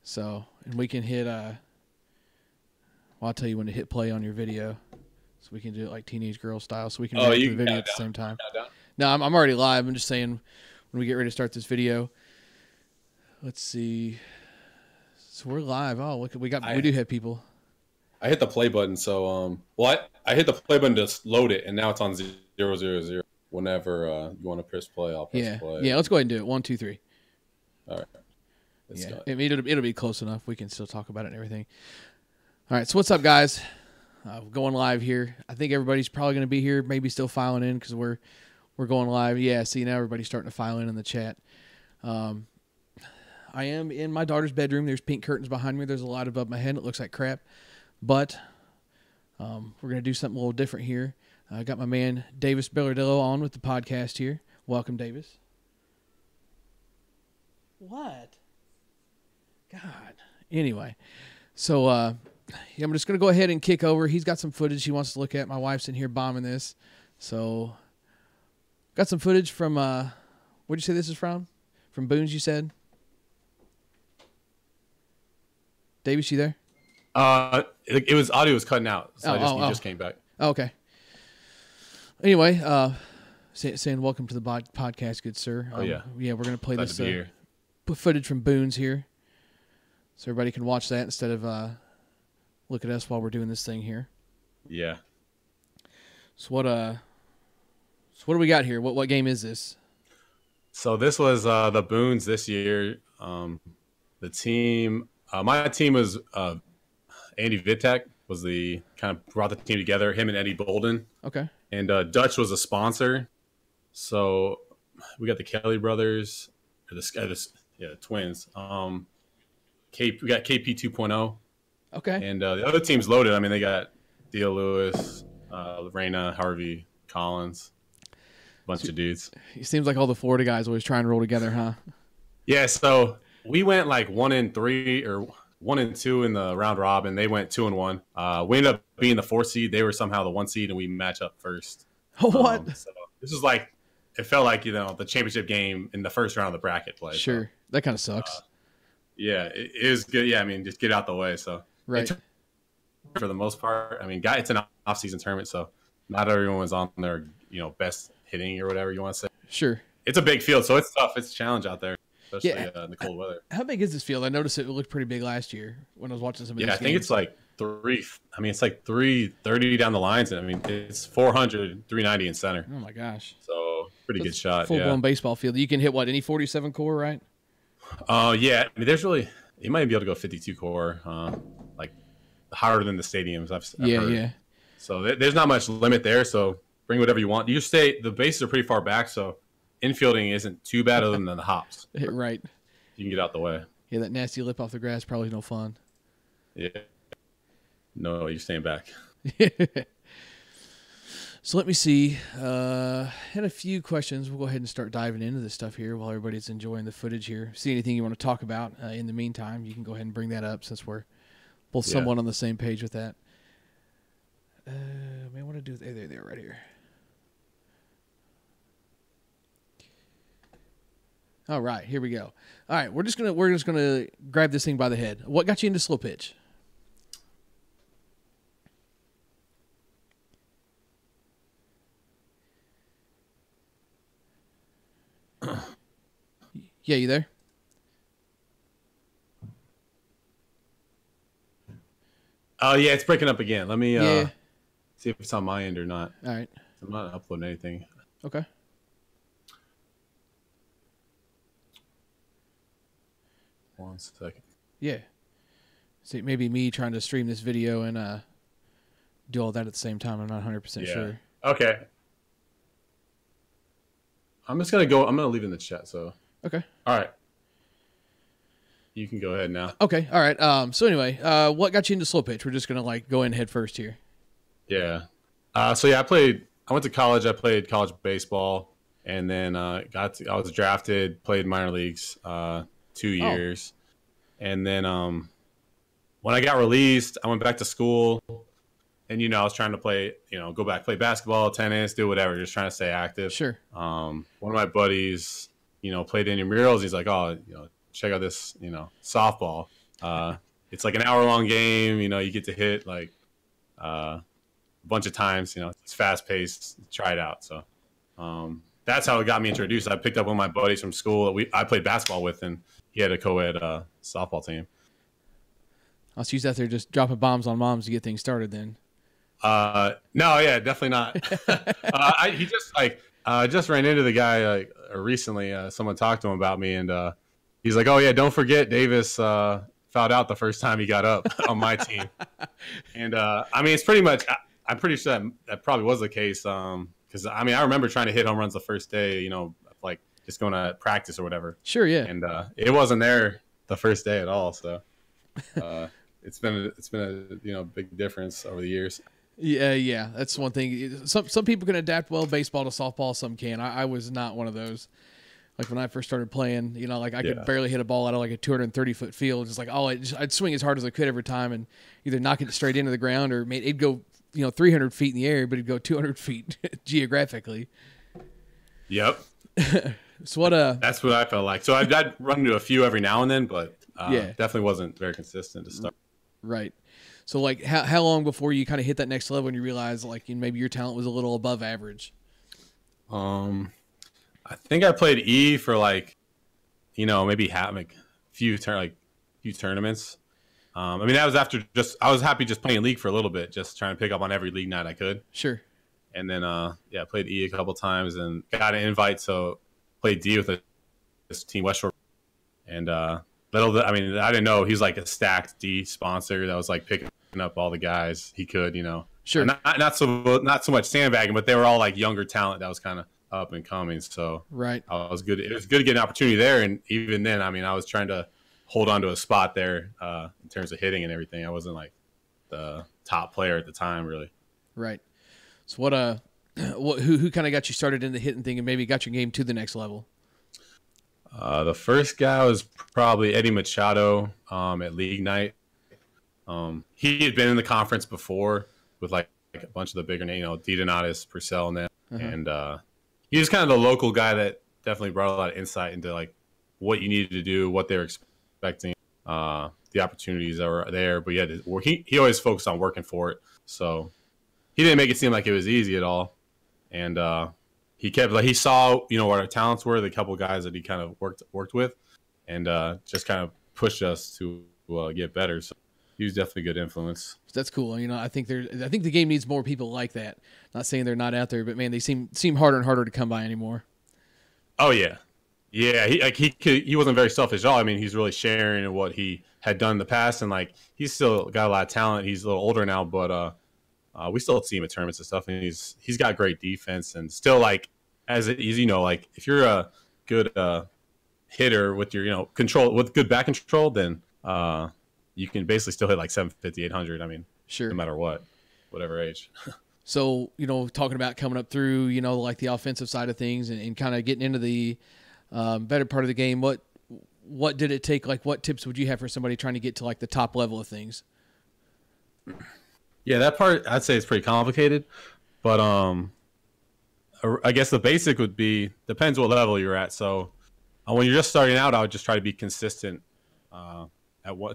So, and we can hit I'll tell you when to hit play on your video, so we can do it like teenage girl style, so we can react to the video at the same time. No, I'm already live. I'm just saying when we get ready to start this video. Let's see. So we're live. Oh, look, we do have people. I hit the play button, so I hit the play button to load it, and now it's on 000. Whenever you want to press play, I'll press play. Yeah. Let's go ahead and do it. 1, 2, 3. All right. I mean, it'll be close enough. We can still talk about it and everything. All right, so what's up, guys? We're going live here. I think everybody's probably going to be here, maybe still filing in because we're going live. Yeah, see, now everybody's starting to file in the chat. I am in my daughter's bedroom. There's pink curtains behind me. There's a light above my head. It looks like crap. But we're going to do something a little different here. I got my man Davis Bellardillo on with the podcast here. Welcome, Davis. What? God. Anyway, so I'm just going to go ahead and kick over. He's got some footage he wants to look at. My wife's in here bombing this. So got some footage from, where'd you say this is from? From Boone's, you said? Davis, you there? It was audio was cutting out, so you just came back. Oh, okay. Anyway, saying welcome to the podcast, good sir. Yeah, we're going to play this footage from Boone's here, so everybody can watch that instead of look at us while we're doing this thing here. Yeah. So what do we got here? What game is this? So this was the Boone's this year. The team, my team was Andy Vitek was the kind of brought the team together. Him and Eddie Bolden. Okay. And Dutch was a sponsor. So we got the Kelly brothers, or the twins. We got KP 2.0. Okay. And the other team's loaded. I mean, they got Dio Lewis, Lorena, Harvey, Collins, bunch of dudes. It seems like all the Florida guys always try and roll together, huh? Yeah. So we went like 1-3 or 1-2 in the round robin. They went 2-1. We ended up being the 4 seed. They were somehow the 1 seed, and we match up first. What? So this is like, it felt like, the championship game in the first round of the bracket play. Sure. So, that kind of sucks. Yeah, it is good. Yeah, I mean, just get out the way. So right. For the most part, I mean, it's an off-season tournament, so not everyone was on their, best hitting or whatever you want to say. Sure. It's a big field, so it's tough. It's a challenge out there. Especially in the cold weather. How big is this field? I noticed it looked pretty big last year when I was watching some of these games. I think it's like 330 down the lines. And I mean, it's 400, 390 in center. Oh my gosh. So pretty good shot. Full-blown baseball field. You can hit any 47 core, right? Yeah. I mean, you might be able to go 52 core, like higher than the stadiums I've heard. Yeah. So there's not much limit there. So bring whatever you want. The bases are pretty far back. So infielding isn't too bad other than the hops. Right. You can get out the way. Yeah, that nasty lip off the grass probably no fun. Yeah. No, you're staying back. So let me see. Had a few questions. We'll go ahead and start diving into this stuff here while everybody's enjoying the footage here. See anything you want to talk about in the meantime, you can go ahead and bring that up since we're both somewhat on the same page with that. I want to do there right here. All right, here we go. All right, we're just gonna grab this thing by the head. What got you into slow pitch? Yeah, you there? Oh yeah, it's breaking up again. Let me see if it's on my end or not. All right. I'm not uploading anything. Okay. One second. Yeah. See, maybe me trying to stream this video and do all that at the same time. I'm not 100% sure. Okay. I'm going to leave it in the chat. So. Okay. All right. You can go ahead now. Okay. All right. So anyway, what got you into slow pitch? We're just going to go in head first here. Yeah. I went to college. I played college baseball, and then I was drafted, played minor leagues 2 years. And then when I got released, I went back to school, and, I was trying to play, go back, play basketball, tennis, do whatever, just trying to stay active. Sure. One of my buddies, played intramurals. He's like, check out this, softball. It's like an hour-long game. You know, you get to hit like a bunch of times. You know, it's fast-paced. Try it out. So that's how it got me introduced. I picked up one of my buddies from school that I played basketball with, and he had a co-ed softball team. I'll use that there just dropping bombs on moms to get things started then. No, yeah, definitely not. He just just ran into the guy recently. Someone talked to him about me, and he's like, "Oh yeah, don't forget Davis fouled out the first time he got up on my team." And I mean, it's pretty much. I'm pretty sure that probably was the case. Because I mean, I remember trying to hit home runs the first day. You know, like just going to practice or whatever. Sure, yeah. And it wasn't there the first day at all. So it's been a big difference over the years. Yeah, that's one thing. Some people can adapt well baseball to softball, some can. I was not one of those. Like when I first started playing, you know, like I could barely hit a ball out of like a 230-foot field. Just like I'd swing as hard as I could every time and either knock it straight into the ground or it'd go 300 feet in the air, but it'd go 200 feet geographically. Yep. So that's what I felt like. So I'd run into a few every now and then, but definitely wasn't very consistent to start. Right. So, like, how long before you kind of hit that next level and you realize, like, maybe your talent was a little above average? I think I played E for maybe a few tournaments. I mean, that was after I was happy just playing league for a little bit, just trying to pick up on every league night I could. Sure. And then I played E a couple times and got an invite, so played D with this team West Shore, and I didn't know he's like a stacked D sponsor that was like picking up all the guys he could, Sure. Not so much sandbagging, but they were all like younger talent that was kind of up and coming. So right, it was good to get an opportunity there. And even then, I mean, I was trying to hold on to a spot there in terms of hitting and everything. I wasn't like the top player at the time, really. Right. So who kind of got you started in the hitting thing and maybe got your game to the next level? The first guy was probably Eddie Machado at league night. He had been in the conference before with like a bunch of the bigger names, D. Donatis, Purcell, and them. Uh-huh. And he was kind of the local guy that definitely brought a lot of insight into like what you needed to do, what they were expecting, the opportunities that were there. But he always focused on working for it. So he didn't make it seem like it was easy at all. And he saw what our talents were, the couple guys that he kind of worked with, and just kind of pushed us to get better. So he was definitely a good influence. That's cool. I think the game needs more people like that. Not saying they're not out there, but man, they seem harder and harder to come by anymore. Oh yeah. He wasn't very selfish at all. I mean, he's really sharing in what he had done in the past, and like he's still got a lot of talent. He's a little older now, but we still see him at tournaments and stuff, and he's got great defense, and still like as like if you're a good hitter with your control with good back control, then you can basically still hit like 750, 800. I mean, sure, no matter whatever age. So talking about coming up through like the offensive side of things and kind of getting into the better part of the game, what did it take? Like, what tips would you have for somebody trying to get to like the top level of things? Yeah, that part I'd say is pretty complicated, but I guess the basic would be depends what level you're at. So when you're just starting out, I would just try to be consistent.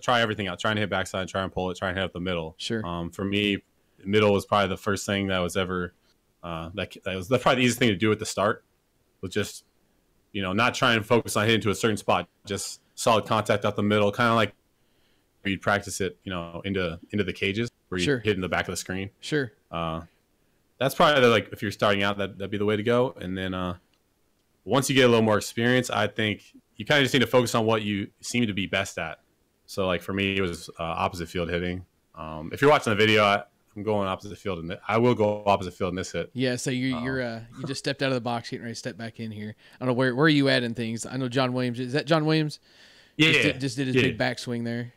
Try everything out, trying to hit backside, try and pull it, try and hit up the middle. Sure. For me, middle was probably the first thing that was ever that was probably the easiest thing to do at the start. Was just not trying to focus on hitting to a certain spot, just solid contact up the middle, kind of like you'd practice it, into the cages where you hit in the back of the screen. Sure. That's probably like if you're starting out, that'd be the way to go. And then once you get a little more experience, I think you kind of just need to focus on what you seem to be best at. So like for me, it was opposite field hitting. If you're watching the video, I'm going opposite field, and I will go opposite field in this hit. Yeah, so you just stepped out of the box, getting ready to step back in here. I don't know where are you at in things. I know John Williams. Is that John Williams? Yeah, just did his big backswing there.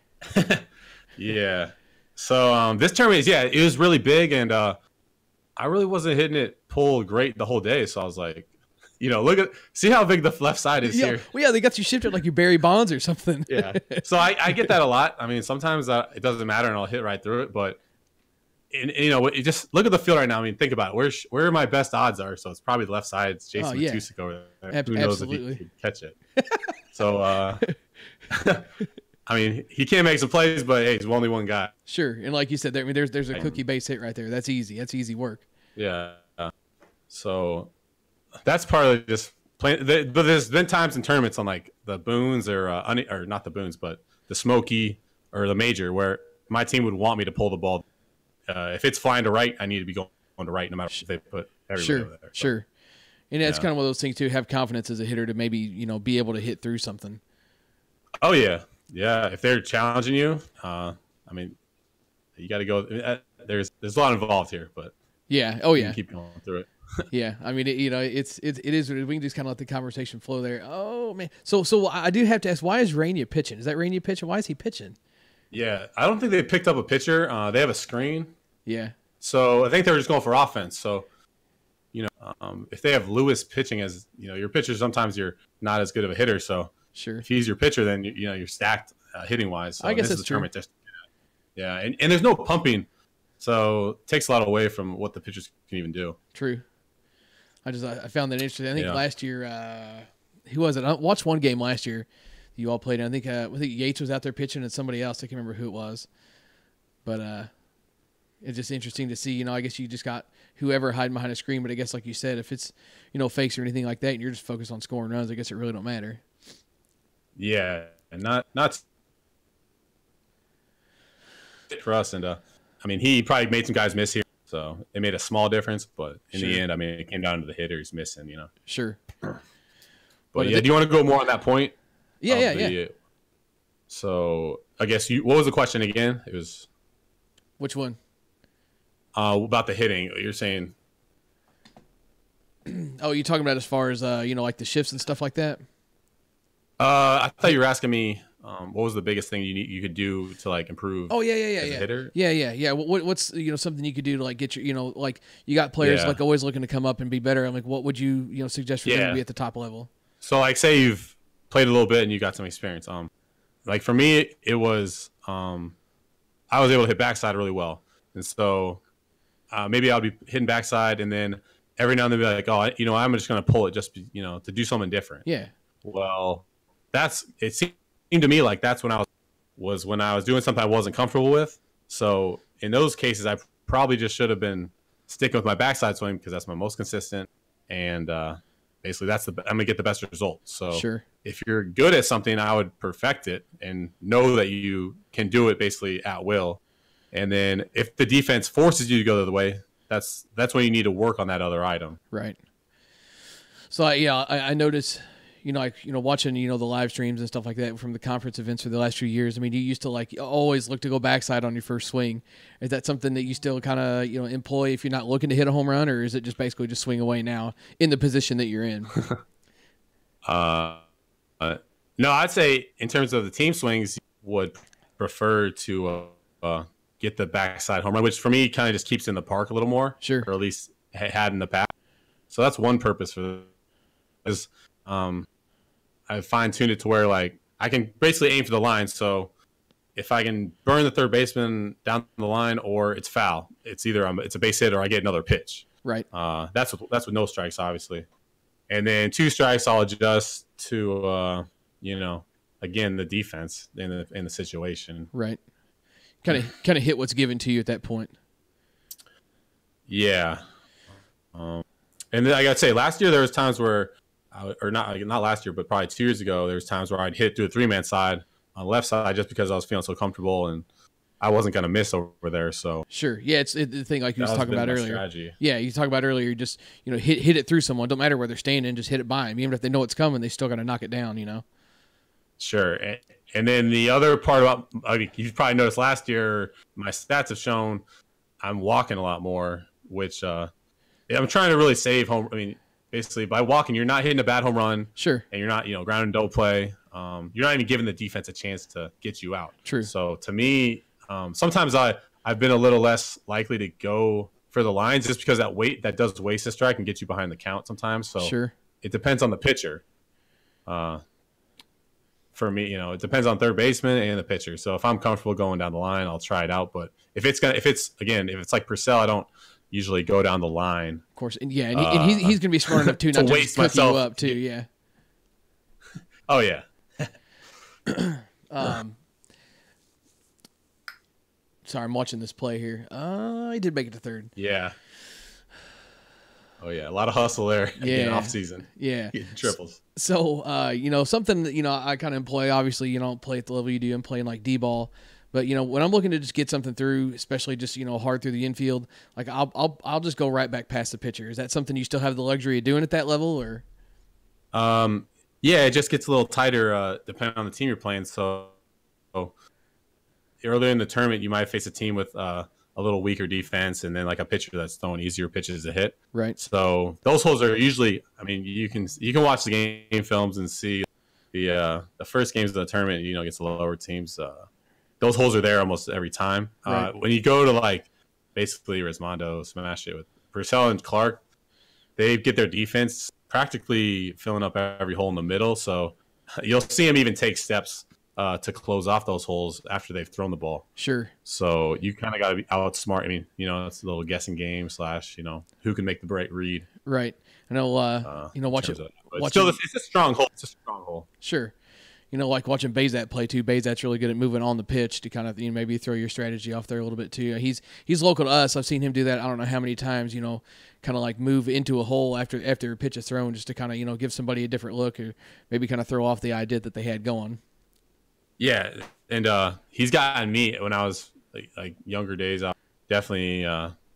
Yeah. So this tournament it was really big, and I really wasn't hitting it pull great the whole day. So I was like, see how big the left side is here. Well, yeah, they got you shifted like you Barry Bonds or something. Yeah. So I get that a lot. I mean, sometimes it doesn't matter, and I'll hit right through it. But you just look at the field right now. I mean, think about it. Where my best odds are. So it's probably the left side. It's Jason Matusik over there. Who knows if he can catch it? So I mean, he can make some plays, but hey, he's only one guy. Sure, and like you said, there's a cookie base hit right there. That's easy. That's easy work. Yeah. So that's partly just playing. But there's been times in tournaments on like the Boons or not the Boons, but the Smoky or the Major where my team would want me to pull the ball. If it's flying to right, I need to be going to right no matter if they put everybody over there. So, sure. And that's kind of one of those things too. Have confidence as a hitter to maybe be able to hit through something. Oh yeah. Yeah, if they're challenging you, I mean, you got to go. There's a lot involved here, but yeah, keep going through it. Yeah, I mean, it is. We can just kind of let the conversation flow there. Oh man, so I do have to ask, why is Rainier pitching? Is that Rainier pitching? Why is he pitching? Yeah, I don't think they picked up a pitcher. They have a screen. Yeah. So I think they were just going for offense. So, if they have Lewis pitching as your pitcher, sometimes you're not as good of a hitter. So. Sure. If he's your pitcher, then you're stacked hitting wise. So I guess this that's is a tournament just yeah, and there's no pumping, so it takes a lot away from what the pitchers can even do. True. I found that interesting. I think last year, who was it? I watched one game last year. You all played. I think Yates was out there pitching and somebody else. I can't remember who it was, but it's just interesting to see. I guess you just got whoever hiding behind a screen. But I guess like you said, if it's fakes or anything like that, and you're just focused on scoring runs, I guess it really don't matter. Yeah, and not for us. And I mean, he probably made some guys miss here, so it made a small difference. But in the end, I mean, it came down to the hitters missing. Sure. But yeah, do you want to go more on that point? Yeah. So I guess what was the question again? It was which one? About the hitting. You're saying. Oh, you talking about as far as like the shifts and stuff like that? I thought you were asking me what was the biggest thing you could do to like improve. Oh yeah. As a hitter? Yeah. What's something you could do to like get your like you got players like always looking to come up and be better. I'm like, what would you suggest for them to be at the top level? So like, say you've played a little bit and you got some experience. Like for me, it was I was able to hit backside really well, and so maybe I'll be hitting backside, and then every now and then be like, oh, I'm just gonna pull it just to do something different. Yeah. Well. It seemed to me like that's when I was doing something I wasn't comfortable with. So in those cases, I probably just should have been sticking with my backside swing because that's my most consistent, and basically I'm gonna get the best results. So sure. If you're good at something, I would perfect it and know that you can do it basically at will. And then if the defense forces you to go the other way, that's when you need to work on that other item. Right. So I noticed. Watching, the live streams and stuff like that from the conference events for the last few years. I mean, you used to always look to go backside on your first swing. Is that something that you still kind of, employ if you're not looking to hit a home run, or is it just basically just swing away now in the position that you're in? No, I'd say in terms of the team swings, would prefer to get the backside home run, which for me kind of just keeps in the park a little more. Sure. Or at least had in the past. So that's one purpose for this. I fine-tuned it to where like I can basically aim for the line. So if I can burn the third baseman down the line, or it's foul, it's either it's a base hit or I get another pitch. Right. That's with no strikes, obviously. And then 2 strikes, I'll adjust to again the defense in the situation. Right. Kind of hit what's given to you at that point. Yeah. And then I gotta say, last year there was times where. Or not last year, but probably 2 years ago, there was times where I'd hit through a 3-man side on the left side just because I was feeling so comfortable and I wasn't going to miss over there. So sure, yeah, it's the thing like you was talking about earlier. Strategy. Yeah, you talked about earlier. Just hit it through someone. Don't matter where they're standing, just hit it by them. Even if they know it's coming, they still got to knock it down. Sure, and then the other part about you probably noticed last year, my stats have shown I'm walking a lot more, which I'm trying to really save home. I mean. Basically, by walking, you're not hitting a bad home run. Sure. And you're not, ground and double play. You're not even giving the defense a chance to get you out. True. So to me, sometimes I've been a little less likely to go for the lines just because that does waste a strike and get you behind the count sometimes. So sure. It depends on the pitcher. For me, it depends on third baseman and the pitcher. So if I'm comfortable going down the line, I'll try it out. But if it's like Purcell, I don't usually go down the line. Of course, and he's going to be smart enough too, not to waste cook you up too. Yeah. Oh yeah. Sorry, I'm watching this play here. He did make it to third. Yeah. Oh yeah, a lot of hustle there. Yeah, off season. Yeah, getting triples. So, something that I kind of employ. Obviously, you don't play at the level you do. I'm playing like D-ball, but when I'm looking to just get something through, especially just hard through the infield, like I'll just go right back past the pitcher. Is that something you still have the luxury of doing at that level, or? Yeah, it just gets a little tighter depending on the team you're playing. So earlier in the tournament, you might face a team with a little weaker defense, and then like a pitcher that's throwing easier pitches to hit. Right. So those holes are usually. I mean, you can watch the game films and see the first games of the tournament. Against the lower teams, those holes are there almost every time. Right. When you go to like basically Rismondo smash it with Purcell and Clark, they get their defense practically filling up every hole in the middle. So you'll see them even take steps to close off those holes after they've thrown the ball. Sure. So you kind of got to be outsmart. I mean, it's a little guessing game / who can make the right read. Right. I know. Watch it. It's a strong hole. It's a strong hole. Sure. Like watching Bazat play too. Bazat's really good at moving on the pitch to kind of maybe throw your strategy off there a little bit too. He's local to us. I've seen him do that. I don't know how many times. Kind of like move into a hole after a pitch is thrown, just to kind of give somebody a different look, or maybe kind of throw off the idea that they had going. Yeah, and he's gotten me when I was like younger days. I definitely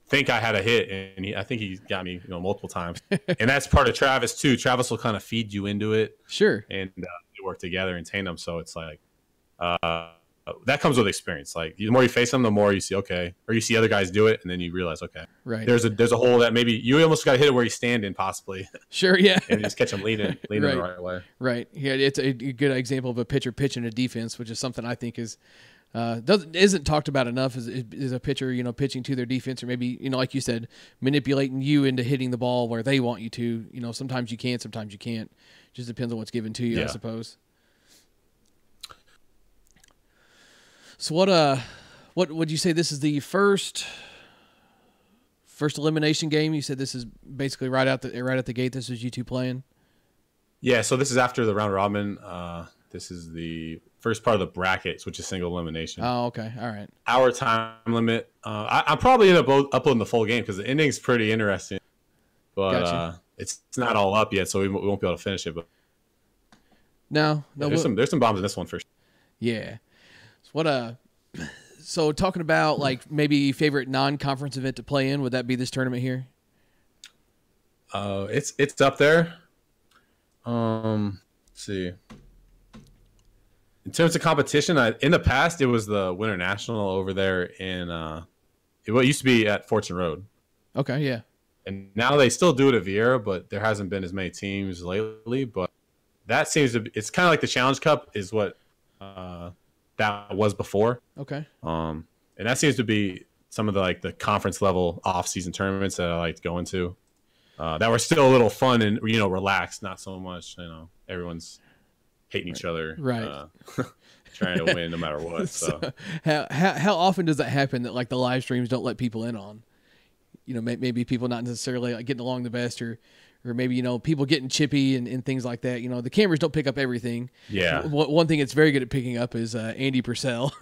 think I had a hit, and I think he got me multiple times. And that's part of Travis too. Travis will kind of feed you into it. Sure. And they work together in tandem. So it's like that comes with experience. Like the more you face them, the more you see or you see other guys do it, and then you realize right. There's a hole that maybe you almost got to hit it where he's standing possibly. Sure, yeah. And just catch him leaning right. the right way. Right. Yeah, it's a good example of a pitcher pitching a defense, which is something I think is isn't talked about enough. Is a pitcher pitching to their defense, or maybe like you said, manipulating you into hitting the ball where they want you to. Sometimes you can, sometimes you can't. Just depends on what's given to you, I suppose. So what would you say this is the first elimination game? You said this is basically right at the gate. This is you two playing. Yeah, so this is after the round robin. This is the first part of the brackets, which is single elimination. Oh, okay, all right. Hour time limit. I'm probably end up uploading the full game because the ending's pretty interesting, but gotcha. It's not all up yet, so we won't be able to finish it. But no, there's some bombs in this one for sure. Yeah. So talking about like maybe favorite non-conference event to play in, would that be this tournament here? It's up there. Let's see. In terms of competition, in the past it was the Winter National over there in it used to be at Fortune Road. Okay, yeah. And now they still do it at Vieira, but there hasn't been as many teams lately. But that seems to be, it's kind of like the Challenge Cup is what that was before. Okay. And that seems to be some of the conference level off-season tournaments that I like to go into. That were still a little fun and relaxed, not so much everyone's hating each other, right? Trying to win no matter what. So how often does that happen that the live streams don't let people in on? Maybe people not necessarily getting along the best, or maybe people getting chippy and things like that. The cameras don't pick up everything. Yeah. One thing it's very good at picking up is Andy Purcell.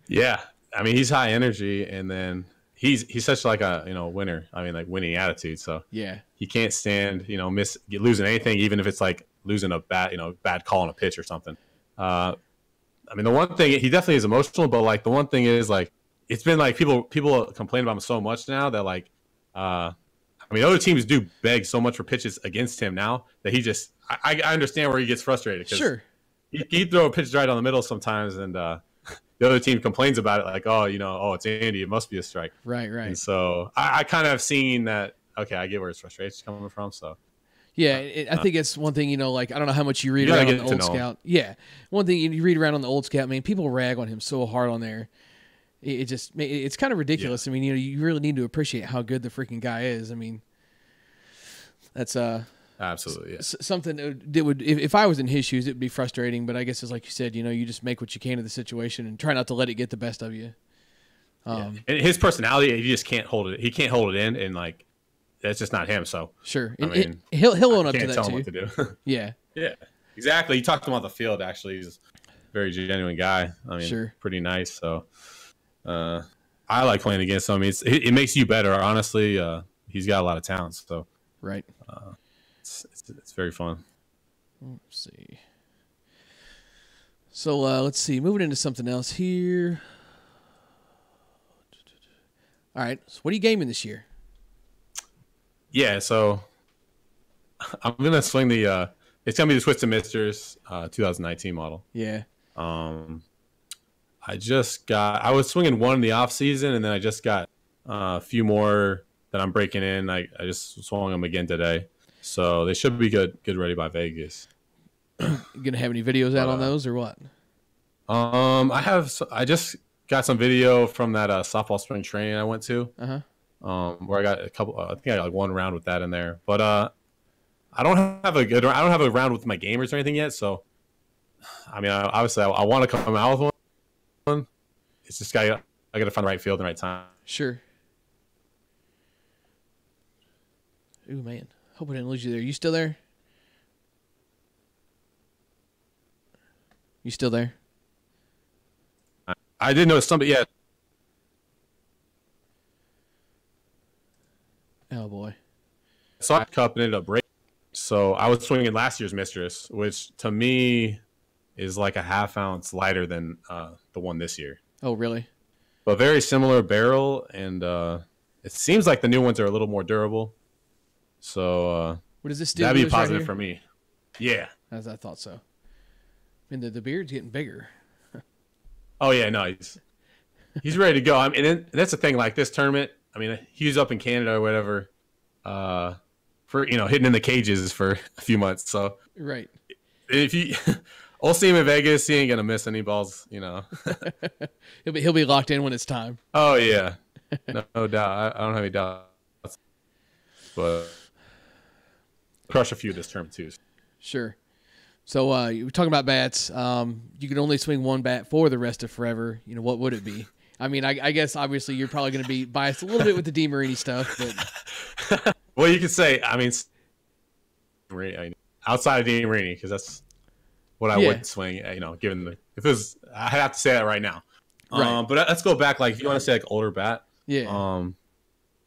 Yeah, I mean he's high energy, and then he's such a winner. I mean winning attitude. So yeah, he can't stand losing anything, even if it's losing a bad call on a pitch or something. I mean the one thing, he definitely is emotional, but the one thing is it's been people complain about him so much now that I mean, other teams do beg so much for pitches against him now that he just I understand where he gets frustrated. Sure. He throw a pitch right on the middle sometimes, and the other team complains about it it's Andy, it must be a strike. Right. And so I kind of have seen that, okay, I get where his frustration's coming from, so. Yeah, I think it's one thing, I don't know how much you read around on the Old Scout. Yeah, one thing you read around on the Old Scout, man, people rag on him so hard on there. It's kind of ridiculous. Yeah. I mean, you really need to appreciate how good the freaking guy is. I mean, that's absolutely something that would, if I was in his shoes, it'd be frustrating. But I guess it's like you said, you just make what you can of the situation and try not to let it get the best of you. And his personality, he just can't hold it. He can't hold it in, and that's just not him. So sure, I mean, he'll own up to that tell too. him what to do. Yeah, exactly. You talked to him on the field. Actually, he's very genuine guy. I mean, Sure. pretty nice. So I like playing against him. It makes you better, honestly. He's got a lot of talent. So Right. It's very fun. Let's see. So let's see. Moving into something else here. All right. So what are you gaming this year? Yeah, so I'm gonna swing the. It's gonna be the Twisted Misters 2019 model. Yeah. I was swinging one in the off season, and then I just got a few more that I'm breaking in. I just swung them again today, so they should be good ready by Vegas. You gonna have any videos out on those or what? I just got some video from that softball spring training I went to. Where I got a couple. I think I got like one round with that in there, but I don't have a round with my gamers or anything yet. So, I mean, obviously, I want to come out with one. It's just I got to find the right field and the right time. Sure. Ooh, man. Hope I didn't lose you there. You still there? You still there? I didn't know somebody. Yeah. Oh boy. So I cup and ended up breaking. So I was swinging last year's Mistress, which to me is like a half ounce lighter than the one this year. Oh, really? But very similar barrel, and it seems like the new ones are a little more durable. So what does this do? That'd be positive for me. Yeah. As I thought so. I mean, the beard's getting bigger. Oh yeah, no, he's ready to go. I mean, and that's the thing. Like this tournament, I mean, he was up in Canada or whatever, for hitting in the cages for a few months. So right, if we'll see him in Vegas, he ain't gonna miss any balls. He'll be locked in when it's time. Oh yeah, no doubt. I don't have any doubts. But crush a few this term too. Sure. So you were talking about bats. You can only swing one bat for the rest of forever. What would it be? I mean, I guess obviously you're probably going to be biased a little bit with the DeMarini stuff, but well, you could say, I mean, outside of DeMarini, because that's what I would swing. Given I have to say that right now. Right. But let's go back. Like, if you want to say like older bat, yeah.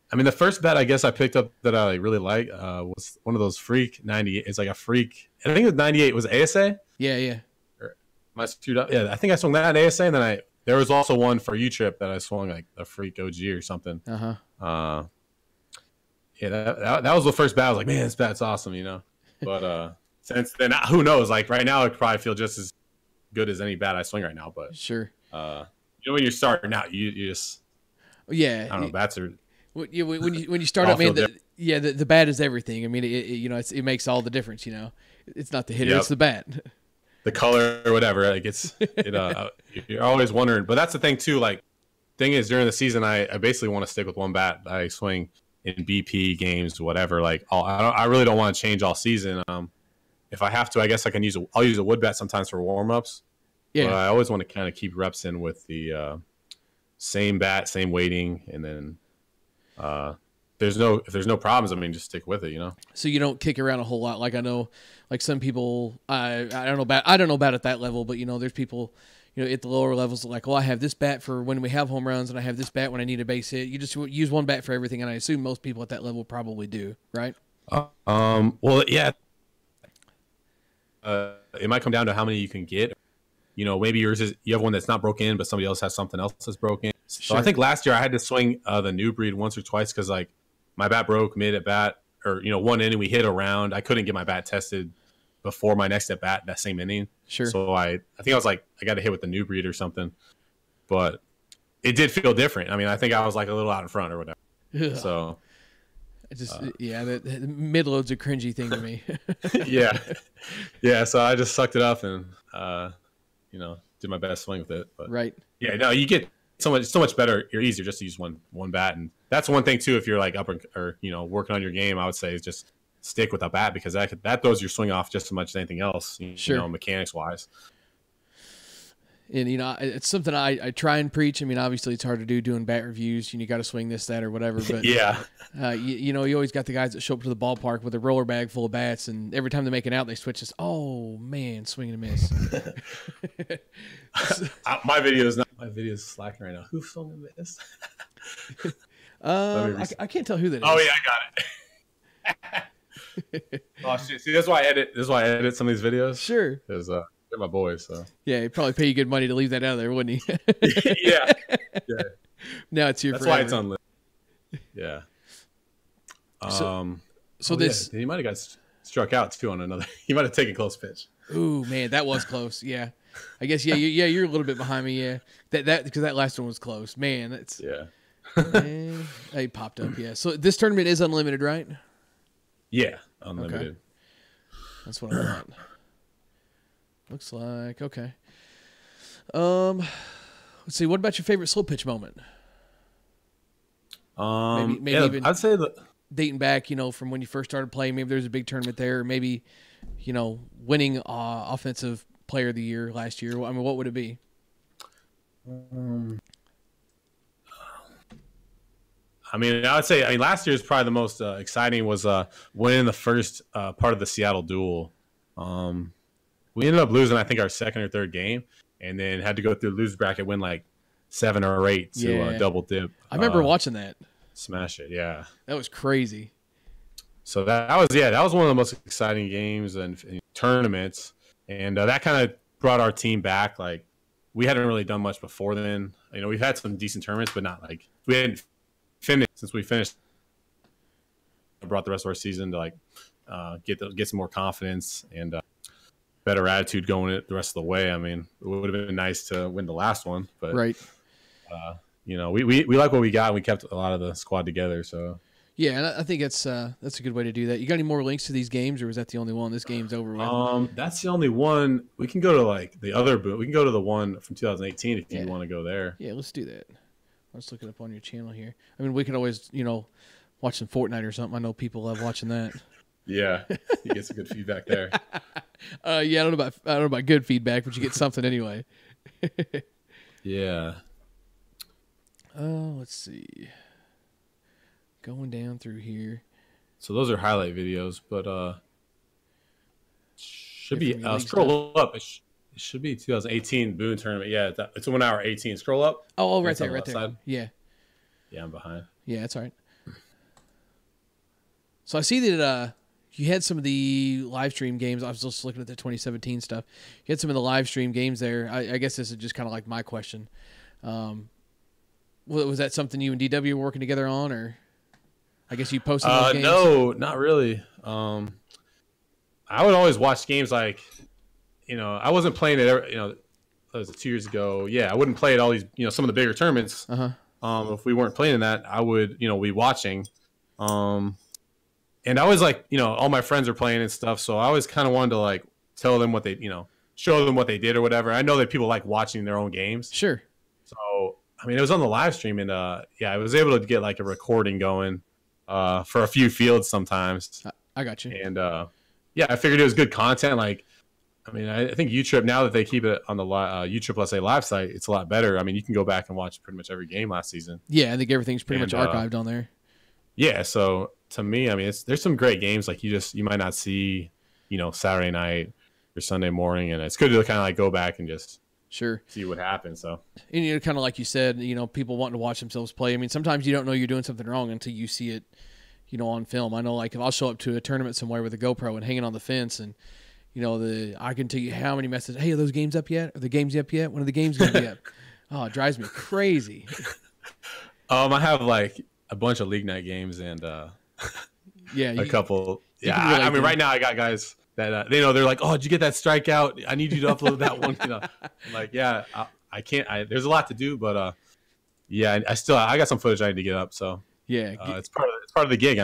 I mean, the first bat I guess I picked up that I really like was one of those Freak 98. It's like a Freak. I think it was 98. Was it ASA? Yeah. Or am I screwed up? Yeah, I think I swung that in ASA, and then there was also one for U-Trip that I swung like a Freak OG or something. Yeah, that was the first bat. I was like, man, this bat's awesome, But since then, who knows? Like right now, I could probably feel just as good as any bat I swing right now. But sure. When you're starting out, you just I don't know. Bats are. When you start out, man, the bat is everything. I mean, it makes all the difference. It's not the hitter, it's the bat. The color or whatever, like you're always wondering. But that's the thing too. Like, thing is, during the season, I basically want to stick with one bat. I swing in BP games, whatever. Like, I really don't want to change all season. If I have to, I guess I'll use a wood bat sometimes for warm ups. Yeah, but I always want to kind of keep reps in with the same bat, same weighting, and then. If there's no problems, I mean, just stick with it, So you don't kick around a whole lot. Like I know, like some people, I don't know about at that level, but there's people, at the lower levels like, I have this bat for when we have home runs, and I have this bat when I need a base hit. You just use one bat for everything, and I assume most people at that level probably do, right? Well, yeah. It might come down to how many you can get. Maybe you have one that's not broken, but somebody else has something else that's broken. So sure. I think last year I had to swing the new breed once or twice because like my bat broke mid at bat, or one inning we hit a round. I couldn't get my bat tested before my next at bat that same inning. Sure. So I think I was like I got to hit with the new breed or something, but it did feel different. I mean, I think I was like a little out in front or whatever. Yeah. So. The mid load's a cringy thing to me. yeah. So I just sucked it up and did my best swing with it. But right. Yeah, no, you get so much better. You're easier just to use one bat, and that's one thing too. If you're like working on your game, I would say is just stick with a bat because that throws your swing off just as much as anything else. Sure. Mechanics wise. And, it's something I try and preach. I mean, obviously it's hard to do doing bat reviews. You got to swing this, that, or whatever. But yeah, you always got the guys that show up to the ballpark with a roller bag full of bats, and every time they make it out, they switch this. Oh man, swing and a miss. my video is slacking right now. Who swung and missed? I can't tell who that is. Oh yeah, I got it. Oh shit! See, that's why I edit some of these videos. Sure, because they're my boys. So yeah, he'd probably pay you good money to leave that out of there, wouldn't he? yeah. Now it's here. That's forever. why it's unlimited. Yeah. So this he might have got struck out too on another. He might have taken a close pitch. Ooh man, that was close. Yeah, I guess you're a little bit behind me. Yeah, that because that last one was close. Man, that's man, he popped up. Yeah. So this tournament is unlimited, right? Yeah, unlimited. Okay. That's what I thought. Looks like okay. Let's see. What about your favorite slow pitch moment? Maybe even I'd say dating back, from when you first started playing. Maybe there's a big tournament there, or maybe, winning offensive player of the year last year. I mean, what would it be? I would say last year's probably the most exciting was winning the first part of the Seattle Duel. We ended up losing, I think, our second or third game, and then had to go through the lose bracket, win like 7 or 8 to double dip. I remember watching that. Smash it, yeah. That was crazy. So that was one of the most exciting games and tournaments, and that kind of brought our team back. Like, we hadn't really done much before then. We've had some decent tournaments, but not like we hadn't finished since we finished. I brought the rest of our season to get some more confidence and better attitude going it the rest of the way. I mean, it would have been nice to win the last one, but right. We like what we got. And we kept a lot of the squad together. So yeah, and I think that's a good way to do that. You got any more links to these games, or was that the only one? This game's over with. That's the only one. We can go to the other boot. We can go to the one from 2018 if you want to go there. Yeah, let's do that. Let's look it up on your channel here. I mean, we could always watch some Fortnite or something. I know people love watching that. Yeah, you get some good feedback there. Yeah, I don't know about good feedback, but you get something anyway. Yeah. Oh, let's see. Going down through here. So those are highlight videos, but should be scroll up. It should be 2018 Boone tournament. Yeah, it's 1 hour 18. Scroll up. Oh, right there. Side. Yeah. Yeah, I'm behind. Yeah, that's all right. So I see that you had some of the live stream games. I was just looking at the 2017 stuff. You had some of the live stream games there. I guess this is just kind of like my question. Was that something you and DW were working together on, or I guess you posted those games? No, not really. I would always watch games like, I wasn't playing it. That was 2 years ago. Yeah, I wouldn't play at all these, some of the bigger tournaments. If we weren't playing in that, I would, be watching. And I was like, all my friends are playing and stuff, so I always kind of wanted to like tell them what they, show them what they did or whatever. I know that people like watching their own games. Sure. So, it was on the live stream, and I was able to get like a recording going for a few fields sometimes. I got you. And I figured it was good content. Like, I think U-Trip, now that they keep it on the U-Trip USA live site, it's a lot better. You can go back and watch pretty much every game last season. Yeah, I think everything's pretty much archived on there. Yeah, so to me, there's some great games like you might not see, Saturday night or Sunday morning, and it's good to kind of like go back and just see what happens. So, and kind of like you said, people wanting to watch themselves play. Sometimes you don't know you're doing something wrong until you see it, on film. I know, like if I'll show up to a tournament somewhere with a GoPro and hanging on the fence, and I can tell you how many messages. Hey, are those games up yet? Are the games up yet? When are the games going to be up? Oh, it drives me crazy. I have like a bunch of league night games and a couple. Yeah, right now I got guys that they're like, oh, did you get that strikeout? I need you to upload that one. I'm like, yeah, I can't. There's a lot to do, but I got some footage I need to get up. So yeah, it's part of the gig.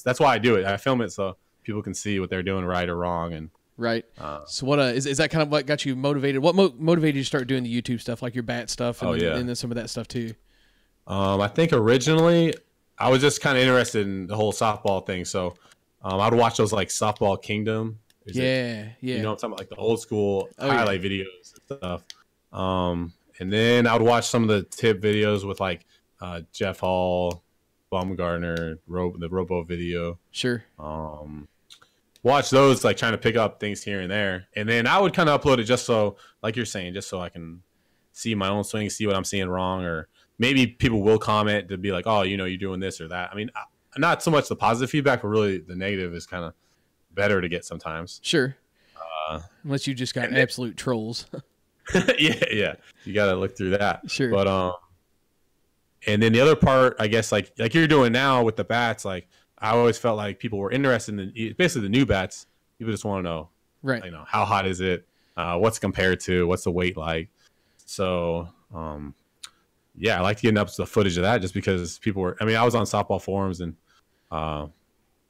That's why I do it. I film it so people can see what they're doing right or wrong. And right. So what is that kind of what got you motivated? What motivated you to start doing the YouTube stuff, like your bat stuff, and then some of that stuff too? I think originally I was just kind of interested in the whole softball thing. So I would watch those like Softball Kingdom. Yeah. I'm talking about like the old school highlight videos and stuff. And then I would watch some of the tip videos with like Jeff Hall, Baumgartner, the Robo video. Sure. Watch those, like trying to pick up things here and there. And then I would kind of upload it just so, like you're saying, just so I can see my own swing, see what I'm seeing wrong, or maybe people will comment to be like, oh, you know, you're doing this or that. I mean, not so much the positive feedback, but really the negative is kind of better to get sometimes. Sure. Unless you just got absolute trolls. yeah. You got to look through that. Sure. But, and then the other part, I guess, like you're doing now with the bats, like I always felt like people were interested in basically the new bats. People just want to know, right? You know, how hot is it? What's it compared to? What's the weight like? So, yeah, I like to get up the footage of that just because people were. I mean, I was on softball forums and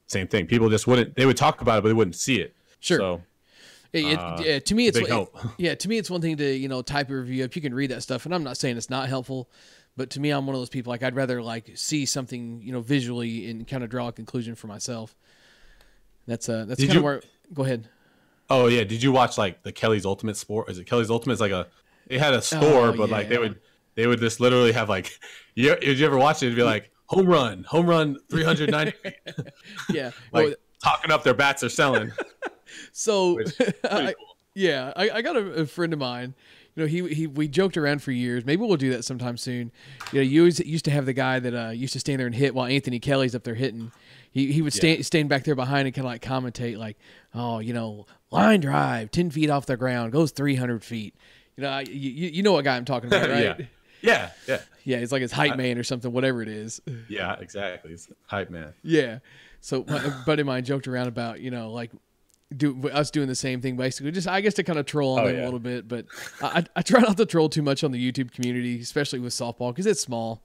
same thing. People just wouldn't. They would talk about it, but they wouldn't see it. Sure. So. To me, it's big help. To me, it's one thing to type a review up. You can read that stuff, and I'm not saying it's not helpful, but to me, I'm one of those people like I'd rather like see something visually and kind of draw a conclusion for myself. That's kind of where. Go ahead. Oh yeah, did you watch like the Kelly's Ultimate Sport? Is it Kelly's Ultimate? It's like it had a score, but like they would just literally have like, did you ever watch it? It'd be like home run, 390 feet. Yeah, like talking up their bats they're selling. So, cool. I got a friend of mine. We joked around for years. Maybe we'll do that sometime soon. You always used to have the guy that used to stand there and hit while Anthony Kelly's up there hitting. He would stand back there behind and kind of like commentate like, oh, line drive 10 feet off the ground goes 300 feet. You know what guy I'm talking about, right? Yeah. Yeah, he's like his hype man or something, whatever it is. Yeah, exactly. He's hype man. Yeah. So a buddy of mine joked around about like. Us doing the same thing basically, just I guess to kind of troll on them a little bit, but I try not to troll too much on the YouTube community, especially with softball because it's small.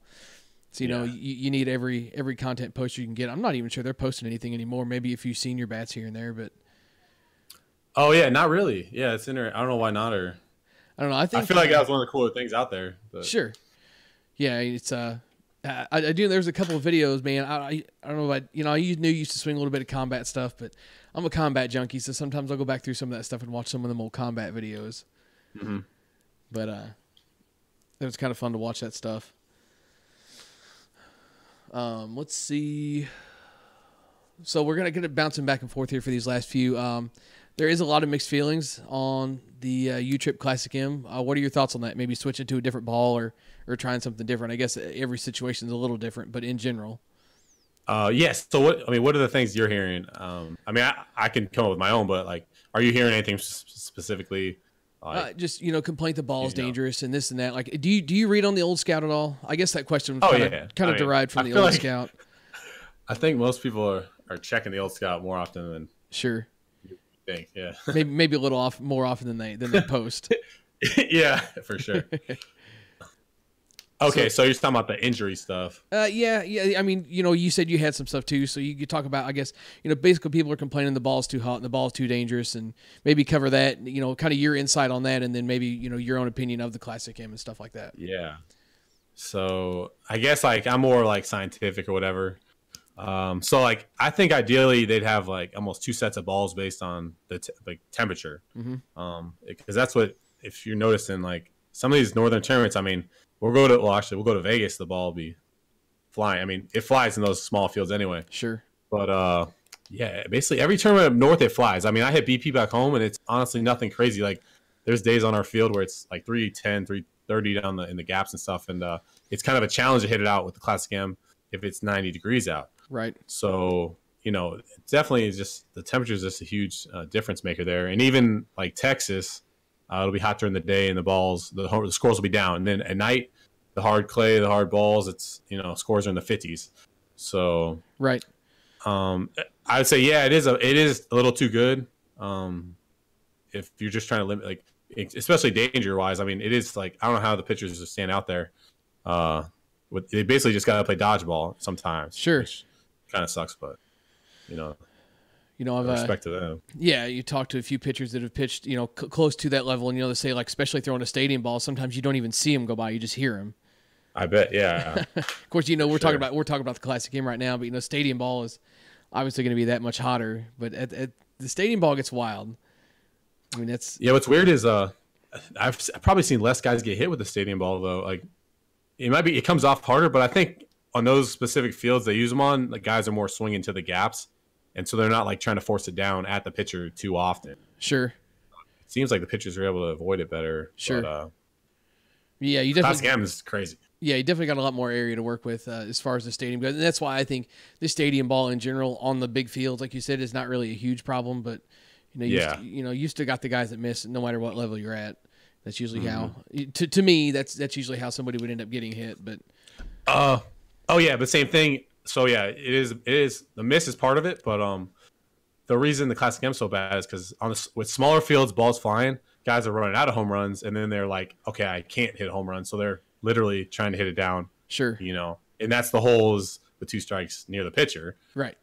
So you need every content post you can get. I'm not even sure they're posting anything anymore. Maybe a few senior bats here and there, but oh yeah, not really. Yeah, it's interesting. I don't know why not. Or I don't know. I feel like that was one of the cooler things out there. But. Sure. Yeah, it's I do. There's a couple of videos, man. I don't know about I used to swing a little bit of combat stuff, but I'm a combat junkie, so sometimes I'll go back through some of that stuff and watch some of them old combat videos. Mm-hmm. But it was kind of fun to watch that stuff. Let's see. So we're gonna get it bouncing back and forth here for these last few. There is a lot of mixed feelings on the U-Trip Classic M. What are your thoughts on that? Maybe switching to a different ball or trying something different. I guess every situation is a little different, but in general. Yes. So what are the things you're hearing? I mean, I can come up with my own, but like, are you hearing anything specifically? Just complaint the ball's dangerous and this and that. Like, do you read on the Old Scout at all? I guess that question was kind of derived from the Old Scout. I think most people are checking the Old Scout more often than sure. You think. Yeah. maybe a little more often than they post. Yeah, for sure. Okay, so you're talking about the injury stuff. Yeah. I mean, you said you had some stuff too, so you talk about, I guess, basically people are complaining the ball's too hot and the ball's too dangerous, and maybe cover that, kind of your insight on that, and then maybe, your own opinion of the Classic M and stuff like that. Yeah. So I guess like I'm more like scientific or whatever. So like I think ideally they'd have like almost two sets of balls based on the temperature. Mm-hmm. Because that's what, if you're noticing, like some of these northern tournaments, I mean. We'll go to Vegas. The ball will be flying. I mean, it flies in those small fields anyway. Sure. But yeah, basically every tournament up north it flies. I mean, I hit BP back home, and it's honestly nothing crazy. Like there's days on our field where it's like 310, 330 down in the gaps and stuff, and it's kind of a challenge to hit it out with the Classic M if it's 90 degrees out. Right. So definitely is just the temperature is just a huge difference maker there, and even like Texas. It'll be hot during the day, and the scores will be down. And then at night, the hard clay, the hard balls, it's scores are in the 50s. So right. I would say it is a little too good. If you're just trying to limit, like especially danger wise, I mean it is like I don't know how the pitchers just stand out there. They basically just gotta play dodgeball sometimes. Sure. Which kind of sucks, but I've respect to them. Yeah, you talk to a few pitchers that have pitched, close to that level, and they say like, especially throwing a stadium ball, sometimes you don't even see them go by; you just hear them. I bet, yeah. Of course, we're talking about the Classic M right now, but stadium ball is obviously going to be that much hotter. But at the stadium ball gets wild. I mean, that's What's weird is I've probably seen less guys get hit with the stadium ball though. Like it comes off harder, but I think on those specific fields they use them on, the guys are more swinging to the gaps, and so they're not like trying to force it down at the pitcher too often. Sure. It seems like the pitchers are able to avoid it better. Sure. But, yeah, you definitely. Classic M is crazy. Yeah, you definitely got a lot more area to work with as far as the stadium goes, and that's why I think the stadium ball in general on the big fields, like you said, is not really a huge problem. But you still got the guys that miss no matter what level you're at. That's usually how. To me, that's usually how somebody would end up getting hit. But but same thing. So yeah, it is the miss is part of it, but the reason the Classic M is so bad is because with smaller fields, balls flying, guys are running out of home runs, and then they're like, okay, I can't hit a home run, so they're literally trying to hit it down. Sure. And that's the hole is the 2 strikes near the pitcher. Right.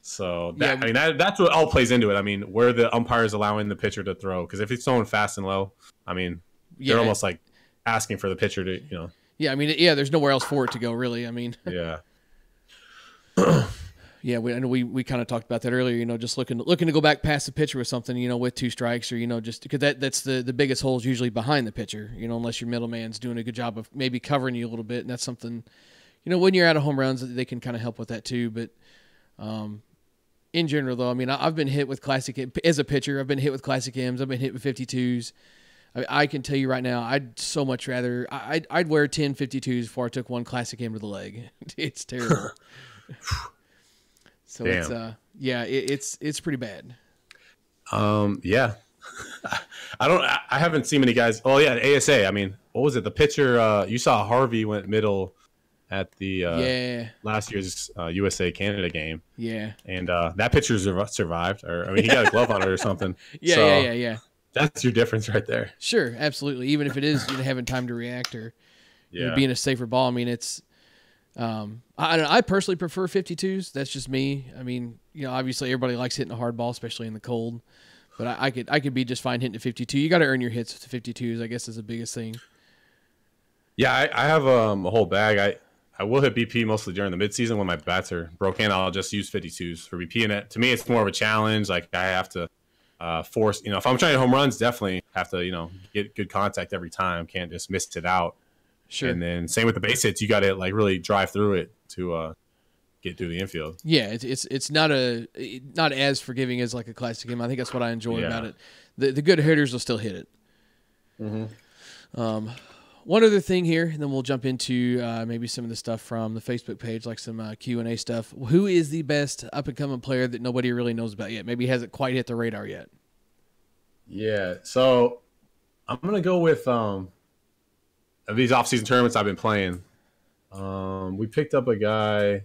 So that's what all plays into it. I mean, where the umpire is allowing the pitcher to throw, because if it's throwing fast and low, I mean, they're almost like asking for the pitcher to, Yeah, I mean, there's nowhere else for it to go, really. I mean, yeah. Yeah, we kind of talked about that earlier. Just looking to go back past the pitcher with something, with 2 strikes, or just because that's the biggest hole is usually behind the pitcher. Unless your middleman's doing a good job of maybe covering you a little bit, and that's something, when you're out of home runs, they can kind of help with that too. But in general, though, I mean, I've been hit with as a pitcher. I've been hit with Classic M's. I've been hit with 52s. I can tell you right now, I'd so much rather I'd wear 10 52s before I took one Classic M to the leg. It's terrible. So damn. It's pretty bad. Yeah. I haven't seen many guys. Oh yeah, ASA. I mean, what was it? The pitcher, you saw Harvey went middle at the last year's USA Canada game. Yeah. And that pitcher survived, or I mean, he got a glove on it or something. Yeah. That's your difference right there. Sure, absolutely. Even if it is having time to react or being a safer ball. I mean, it's. I personally prefer 52s. That's just me. I mean, obviously everybody likes hitting a hard ball, especially in the cold. But I could be just fine hitting a 52. You got to earn your hits with the 52s, I guess, is the biggest thing. Yeah, I have a whole bag. I will hit BP mostly during the midseason when my bats are broken. I'll just use 52s for BP. And to me, it's more of a challenge. Like I have to force, if I'm trying to home runs, definitely have to, get good contact every time. Can't just miss it out. Sure. And then same with the base hits, you got to like really drive through it to get through the infield. Yeah, it's not as forgiving as like a Classic game. I think that's what I enjoy about it. The good hitters will still hit it. Mm-hmm. One other thing here, and then we'll jump into maybe some of the stuff from the Facebook page, like some Q&A stuff. Who is the best up-and-coming player that nobody really knows about yet? Maybe hasn't quite hit the radar yet. Yeah, so I'm gonna go with of these off-season tournaments I've been playing. We picked up a guy.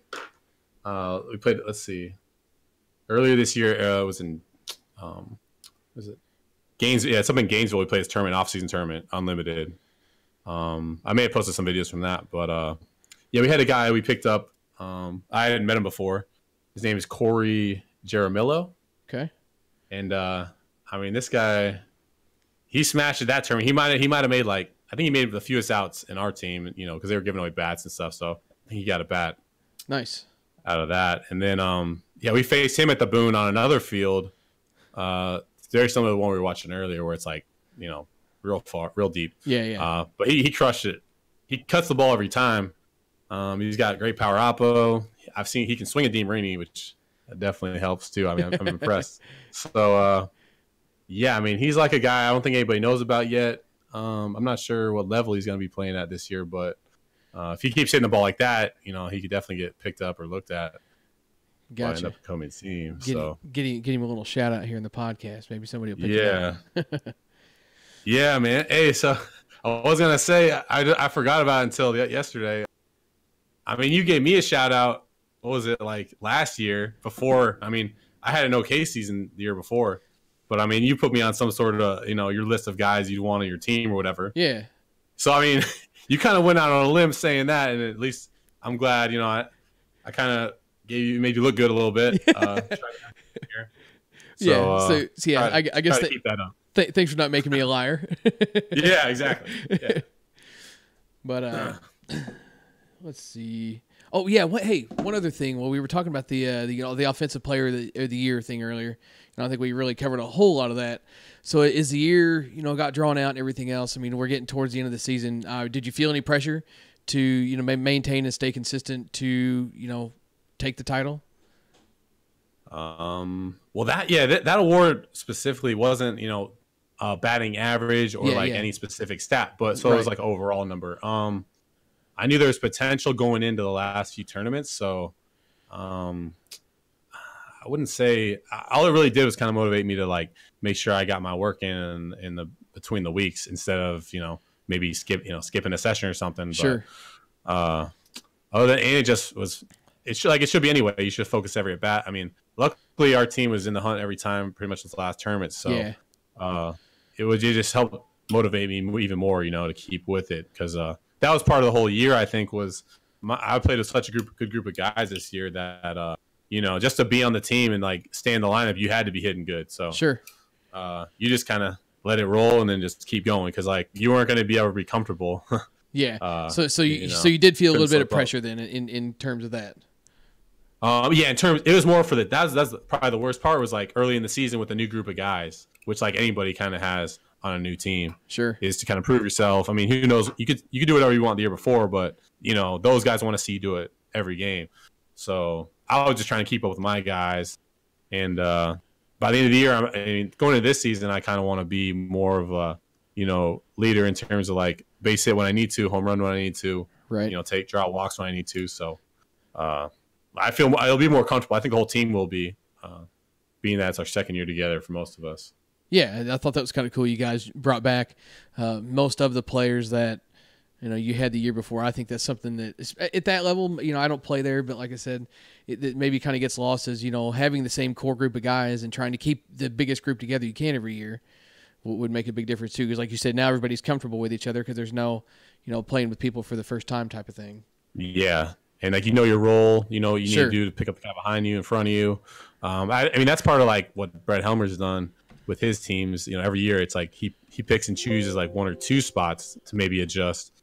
We played. Let's see. Earlier this year, it was in. Was it Gainesville? Yeah, it's up in Gainesville. We played this tournament, off-season tournament, unlimited. I may have posted some videos from that, but we had a guy we picked up. I hadn't met him before. His name is Corey Jaramillo. Okay. And I mean, this guy, he smashed at that tournament. He might have made I think he made the fewest outs in our team, because they were giving away bats and stuff. So I think he got a bat. Nice. Out of that. And then, we faced him at the Boone on another field. Very similar to the one we were watching earlier where it's real far, real deep. Yeah. But he crushed it. He cuts the ball every time. He's got great power oppo. I've seen he can swing a DeMarini, which definitely helps too. I mean, I'm impressed. So, I mean, he's like a guy I don't think anybody knows about yet. I'm not sure what level he's going to be playing at this year, but if he keeps hitting the ball like that, he could definitely get picked up or looked at. Gotcha. End up becoming team. Get him a little shout out here in the podcast. Maybe somebody will pick it up. Yeah, man. Hey, so I was gonna say I forgot about it until yesterday. I mean, you gave me a shout out. What was it like last year? Before, I mean, I had an okay season the year before. But, I mean, you put me on some sort of, your list of guys you'd want on your team or whatever. Yeah. So, I mean, you kind of went out on a limb saying that, and at least I'm glad, I kind of made you look good a little bit. I guess keep that up. Thanks for not making me a liar. Yeah, exactly. Yeah. But let's see. Oh yeah. Hey, one other thing. Well, we were talking about the offensive player of the year thing earlier. I think we really covered a whole lot of that. So as the year got drawn out and everything else, I mean, we're getting towards the end of the season. Did you feel any pressure to maintain and stay consistent to take the title? Well, that award specifically wasn't batting average or any specific stat, but so it was like overall number. I knew there was potential going into the last few tournaments, so I wouldn't say all it really did was kind of motivate me to like make sure I got my work in the between the weeks instead of maybe skipping a session or something. Sure. But other than, and it should be anyway. You should focus every at bat. I mean, luckily our team was in the hunt every time, pretty much this last tournament. So it just helped motivate me even more, to keep with it because that was part of the whole year. I think I played with such a good group of guys this year that just to be on the team and like stay in the lineup, you had to be hitting good. So sure, you just kind of let it roll and then just keep going because like you weren't going to be able to be comfortable. Yeah. So you did feel a little bit of pressure then in terms of that. It was more for that's probably the worst part was like early in the season with a new group of guys, which like anybody kind of has on a new team. Sure. Is to kind of prove yourself. I mean, who knows? You could do whatever you want the year before, but those guys want to see you do it every game. So I was just trying to keep up with my guys, and by the end of the year, going into this season, I kind of want to be more of a leader in terms of like base hit when I need to, home run when I need to, right? Draw walks when I need to. So I feel I'll be more comfortable. I think the whole team will be, being that it's our second year together for most of us. Yeah, I thought that was kind of cool. You guys brought back most of the players that you had the year before. I think that's something that at that level, I don't play there, but like I said, it maybe kind of gets lost as having the same core group of guys and trying to keep the biggest group together you can every year would make a big difference too. Because like you said, now everybody's comfortable with each other because there's no playing with people for the first time type of thing. Yeah. And like your role, what you Sure. need to do to pick up the guy behind you, in front of you. I mean that's part of like what Brett Helmer's done with his teams. Every year it's like he picks and chooses like one or two spots to maybe adjust,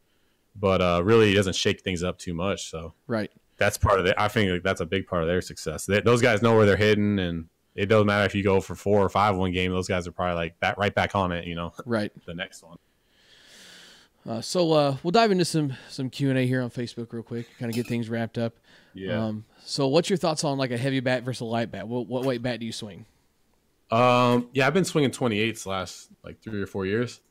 but really he doesn't shake things up too much. So right, that's part of it. I think like, that's a big part of their success. Those guys know where they're hitting, and it doesn't matter if you go for 4 or 5 one game. Those guys are probably like right back on it. Right. The next one. So we'll dive into some Q&A here on Facebook real quick, kind of get things wrapped up. Yeah. So what's your thoughts on like a heavy bat versus a light bat? What weight bat do you swing? I've been swinging 28s last like 3 or 4 years,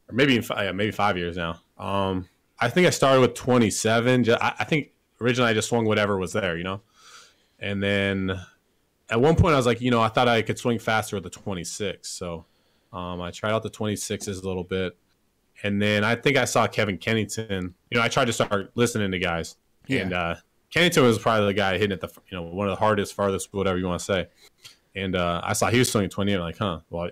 or maybe 5 years now. I think I started with 27. I think originally I just swung whatever was there, and then at one point I was like, I thought I could swing faster with the 26. So I tried out the 26s a little bit. And then I think I saw Kevin Kennington. I tried to start listening to guys. Yeah. And Kennington was probably the guy hitting at the one of the hardest, farthest, whatever you want to say. And I saw he was swinging 20. I'm like, huh. Well,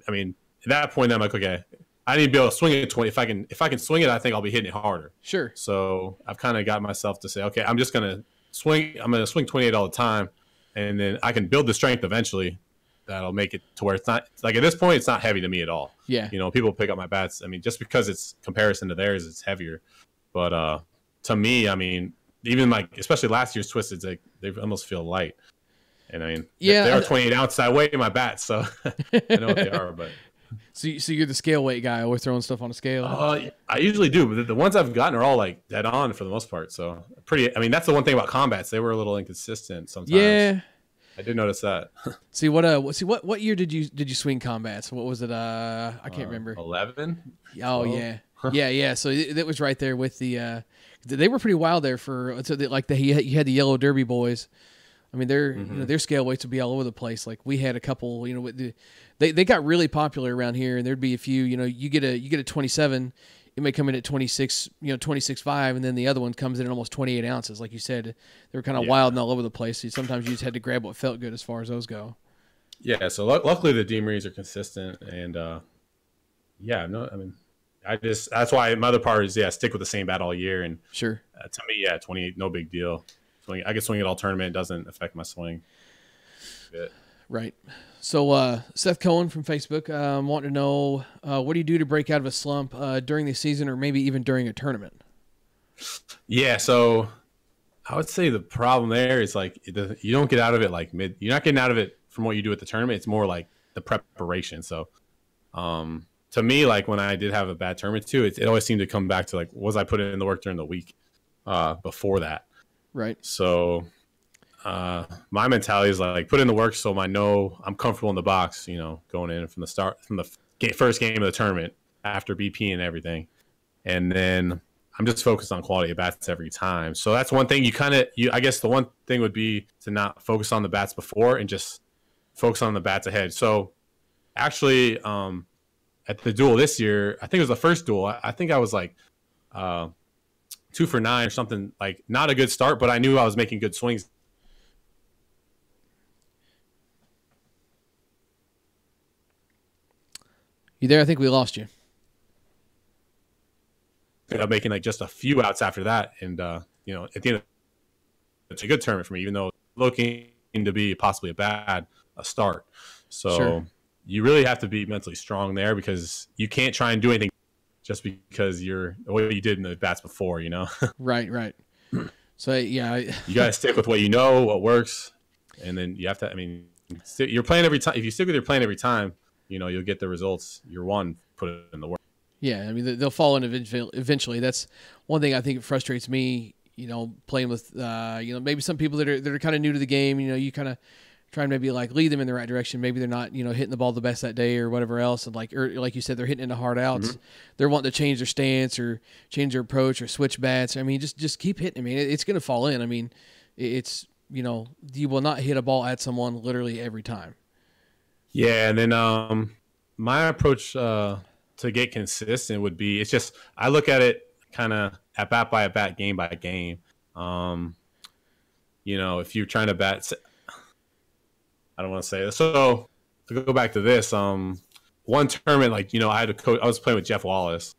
I mean, at that point, I'm like, okay, I need to be able to swing it at 20. If I can swing it, I think I'll be hitting it harder. Sure. So I've kind of got myself to say, okay, I'm just gonna swing. I'm gonna swing 28 all the time, and then I can build the strength eventually. That'll make it to where it's not like at this point it's not heavy to me at all. Yeah. People pick up my bats. I mean, just because it's comparison to theirs, it's heavier. But to me, I mean, even like especially last year's Twisteds, they almost feel light. And I mean, they are 28 ounces. I weigh my bats, so I know what they are. But so you're the scale weight guy, always throwing stuff on a scale. I usually do, but the ones I've gotten are all like dead on for the most part. So pretty. I mean, that's the one thing about combats; they were a little inconsistent sometimes. Yeah. I did notice that. What year did you swing combats? What was it? I can't remember. 11. Oh 12? Yeah. So that was right there with the. They were pretty wild there for you had the Yellow Derby boys. I mean, their scale weights would be all over the place. Like we had a couple. They got really popular around here, and there'd be a few. You get a 27. It may come in at 26, 26.5, and then the other one comes in at almost 28 ounces. Like you said, they were kind of wild and all over the place. So sometimes you just had to grab what felt good as far as those go. Yeah, so luckily the Deameries are consistent, and that's why my other part is stick with the same bat all year, and sure. To me, 28, no big deal. I can swing it all tournament; it doesn't affect my swing. Right. So Seth Cohen from Facebook wanting to know what do you do to break out of a slump during the season or maybe even during a tournament? Yeah, so I would say the problem there is like you don't get out of it like you're not getting out of it from what you do at the tournament. It's more like the preparation. So to me, like when I did have a bad tournament too, it always seemed to come back to like, was I putting in the work during the week before that? Right. So my mentality is like put in the work so I'm comfortable in the box, going in from the first game of the tournament after BP and everything. And then I'm just focused on quality of bats every time. So that's one thing I guess the one thing would be to not focus on the bats before and just focus on the bats ahead. So actually, at the duel this year, I think it was the first duel. I think I was like 2 for 9 or something, like not a good start, but I knew I was making good swings. You there? I think we lost you. Ended up making like just a few outs after that, and at the end, it's a good tournament for me, even though looking to be possibly a start. So Sure. You really have to be mentally strong there because you can't try and do anything just because you're what you did in the bats before, Right. So yeah, you got to stick with what you know, what works, and then you have to. I mean, you're playing every time. If you stick with your plan every time, you'll get the results. You're put it in the work. yeah. I mean, they'll fall in eventually. That's one thing I think frustrates me. Playing with maybe some people that are kind of new to the game. You kind of try and maybe like lead them in the right direction. Maybe they're not hitting the ball the best that day or whatever else. And like you said, they're hitting into hard outs. Mm-hmm. They're wanting to change their stance or change their approach or switch bats. I mean, just keep hitting. I mean, it's going to fall in. I mean, it's you will not hit a ball at someone literally every time. Yeah, and then my approach to get consistent would be I look at it kind of at bat by bat, game by game. If you're trying to bat, I don't want to say this. So to go back to this, one tournament, I had a coach. I was playing with Jeff Wallace.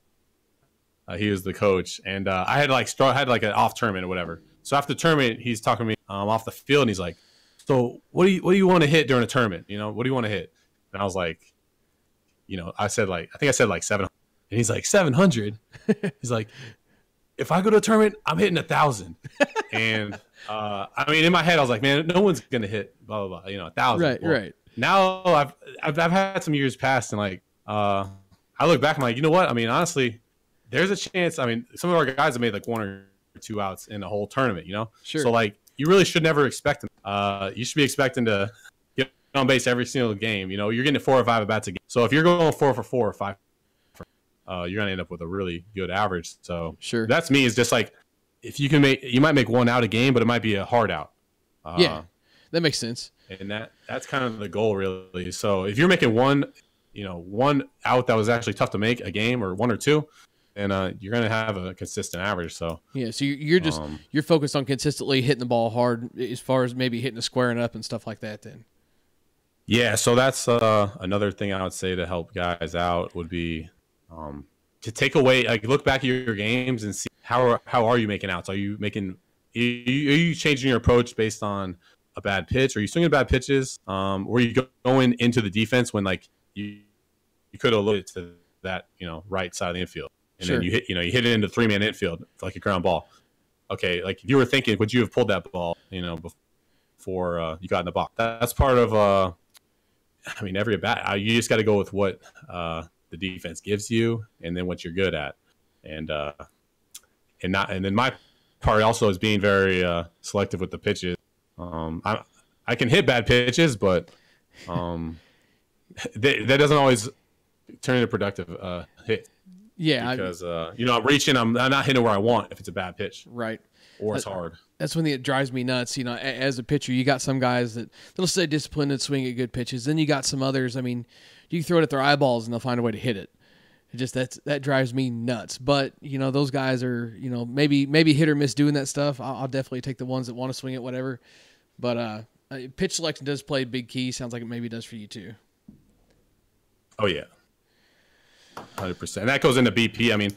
He was the coach, and I had like an off tournament or whatever. So after the tournament, he's talking to me off the field, and he's like, "So what do you want to hit during a tournament? What do you want to hit?" And I was like, I think I said like 700, and he's like 700. He's like, if I go to a tournament, I'm hitting 1,000. And I mean, in my head, I was like, man, no one's gonna hit blah blah blah, 1,000. Right. Now I've had some years past, and like I look back, I'm like, you know what? I mean, honestly, there's a chance. I mean, some of our guys have made like 1 or 2 outs in a whole tournament, Sure. So like, you really should never expect them. You should be expecting to get on base every single game. You're getting 4 or 5 at bats a game. So if you're going 4 for 4 or 5, you're gonna end up with a really good average. So sure, that's me. Is just like if you might make 1 out a game, but it might be a hard out. Yeah, that makes sense. And that's kind of the goal, really. So if you're making 1 out that was actually tough to make a game, or 1 or 2, then you're gonna have a consistent average. So yeah, so you're just you're focused on consistently hitting the ball hard, as far as maybe hitting a squaring up and stuff like that. Then yeah, so that's another thing I would say to help guys out would be to take away, like, look back at your games and see how are you making outs? Are you changing your approach based on a bad pitch? Are you swinging bad pitches? Or are you going into the defense when like you could have looked to that right side of the infield, and sure, then you hit it into 3-man infield like a ground ball. Okay, like if you were thinking, would you have pulled that ball before you got in the box? That's part of I mean, every at bat. You just got to go with what the defense gives you, and then what you're good at, and then my part also is being very selective with the pitches. I can hit bad pitches, but that doesn't always turn into productive hit. Yeah, because I'm reaching, I'm not hitting where I want if it's a bad pitch, right, or it's hard. That's when it drives me nuts. As a pitcher, you got some guys that'll stay disciplined and swing at good pitches. Then you got some others. I mean, you can throw it at their eyeballs and they'll find a way to hit it. That drives me nuts. But those guys are maybe hit or miss doing that stuff. I'll definitely take the ones that want to swing it, whatever. But pitch selection does play a big key. Sounds like it maybe does for you too. Oh yeah, 100%. That goes into BP. I mean,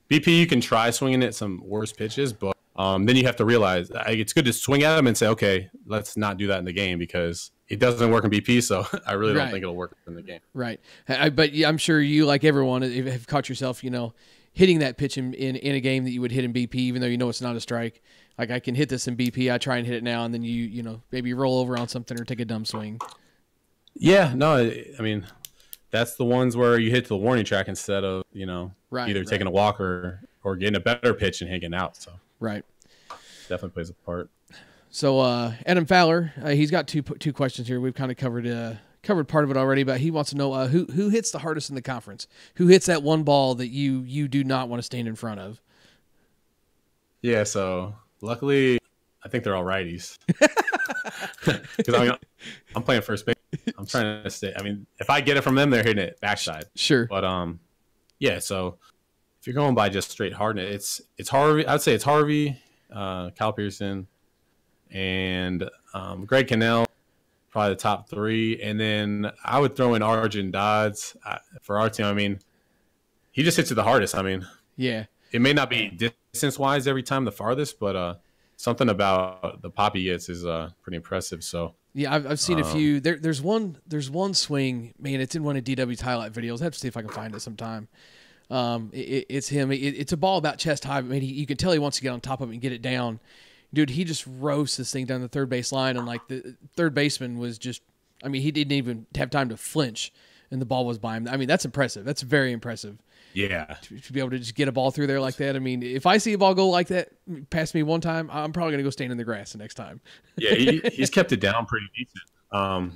BP, you can try swinging at some worse pitches, but then you have to realize it's good to swing at them and say, okay, let's not do that in the game, because it doesn't work in BP. So I really don't think it'll work in the game. Right. But I'm sure you, like everyone, have caught yourself, hitting that pitch in a game that you would hit in BP, even though you know it's not a strike. Like, I can hit this in BP. I try and hit it now, and then you know, maybe roll over on something or take a dumb swing. Yeah, no, I mean, that's the ones where you hit the warning track instead of, you know, either taking a walk or getting a better pitch and hanging out. So right, definitely plays a part. So Adam Fowler, he's got two questions here. We've kind of covered part of it already, but he wants to know who hits the hardest in the conference. Who hits that one ball that you do not want to stand in front of? Yeah, so luckily, I think they're all righties. Because I mean, I'm playing first base. I'm trying to stay. I mean, if I get it from them, they're hitting it backside. Sure. But yeah. So if you're going by just straight hardness, it's Harvey. I'd say it's Harvey, Kyle Pearson, and Greg Cannell, probably the top three. And then I would throw in Arjun Dodds for our team. I mean, he just hits it the hardest. I mean, yeah. It may not be distance wise every time the farthest, but something about the pop he gets is pretty impressive. So yeah, I've seen a few. There's one swing, man. It's in one of DW's highlight videos. I have to see if I can find it sometime. It's him. It's a ball about chest high, but man, you can tell he wants to get on top of it and get it down. Dude, he just roasts this thing down the third base line, and like the third baseman was just, I mean, he didn't even have time to flinch, and the ball was by him. I mean, that's impressive. That's very impressive. Yeah. To be able to just get a ball through there like that. I mean, if I see a ball go like that past me one time, I'm probably going to go stand in the grass the next time. Yeah, he's kept it down pretty decent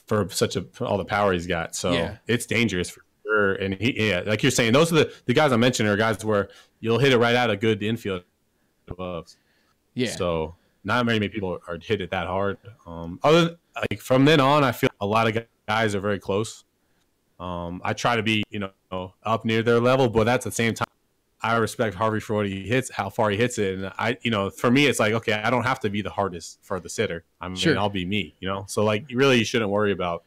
for all the power he's got. So yeah. It's dangerous for sure. And like you're saying, those are the guys I mentioned are guys where you'll hit it right out of good infield gloves. Yeah. So not very many people are hit it that hard. Like from then on, I feel a lot of guys are very close. I try to be, up near their level, but at the same time, I respect Harvey for what he hits, how far he hits it. And for me, it's like, okay, I don't have to be the hardest for the sitter. I mean, sure. I'll be me, So like, you shouldn't worry about,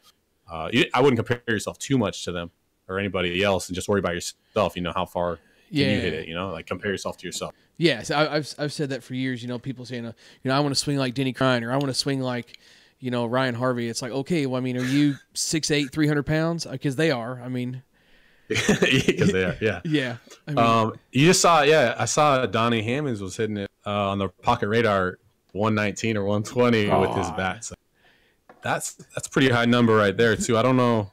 I wouldn't compare yourself too much to them or anybody else and just worry about yourself, how far can you hit it, like compare yourself to yourself. Yeah. So I've said that for years, people saying, I want to swing like Denny Crine, or I want to swing like, Ryan Harvey. It's like, okay, well, I mean, are you 6'8", 300 pounds? Because they are. I mean, because they are. Yeah. Yeah. I mean, you just saw. Yeah, I saw Donnie Hammonds was hitting it on the pocket radar 119 or 120 with his bat. So that's a pretty high number right there too. I don't know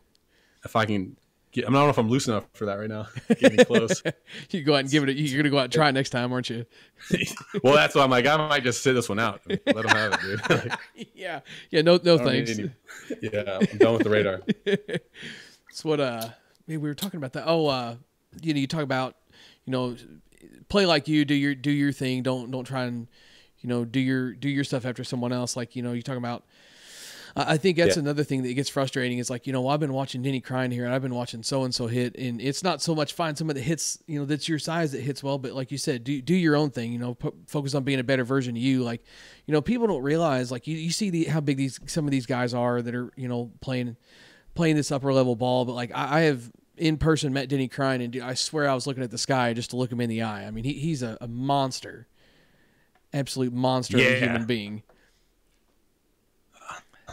if I can. I don't know if I'm loose enough for that right now. Getting close. You go out and give it. You're gonna go out and try it next time, aren't you? Well, that's why I'm like, I might just sit this one out. Let them have it, dude. Yeah. No thanks. Yeah, I'm done with the radar. That's what. We were talking about that. Oh, you talk about, play like you, do your thing. Don't try and, do your stuff after someone else. Like, you talk about. I think that's another thing that gets frustrating is like, I've been watching Denny Crine here and I've been watching so-and-so hit, and it's not so much find somebody that hits, that's your size that hits well, but like you said, do your own thing, focus on being a better version of you. Like, people don't realize, like you see how big some of these guys are that are, playing this upper level ball. But like I have in person met Denny Crine, and I swear I was looking at the sky just to look him in the eye. I mean, he's a monster, absolute monster of a human being.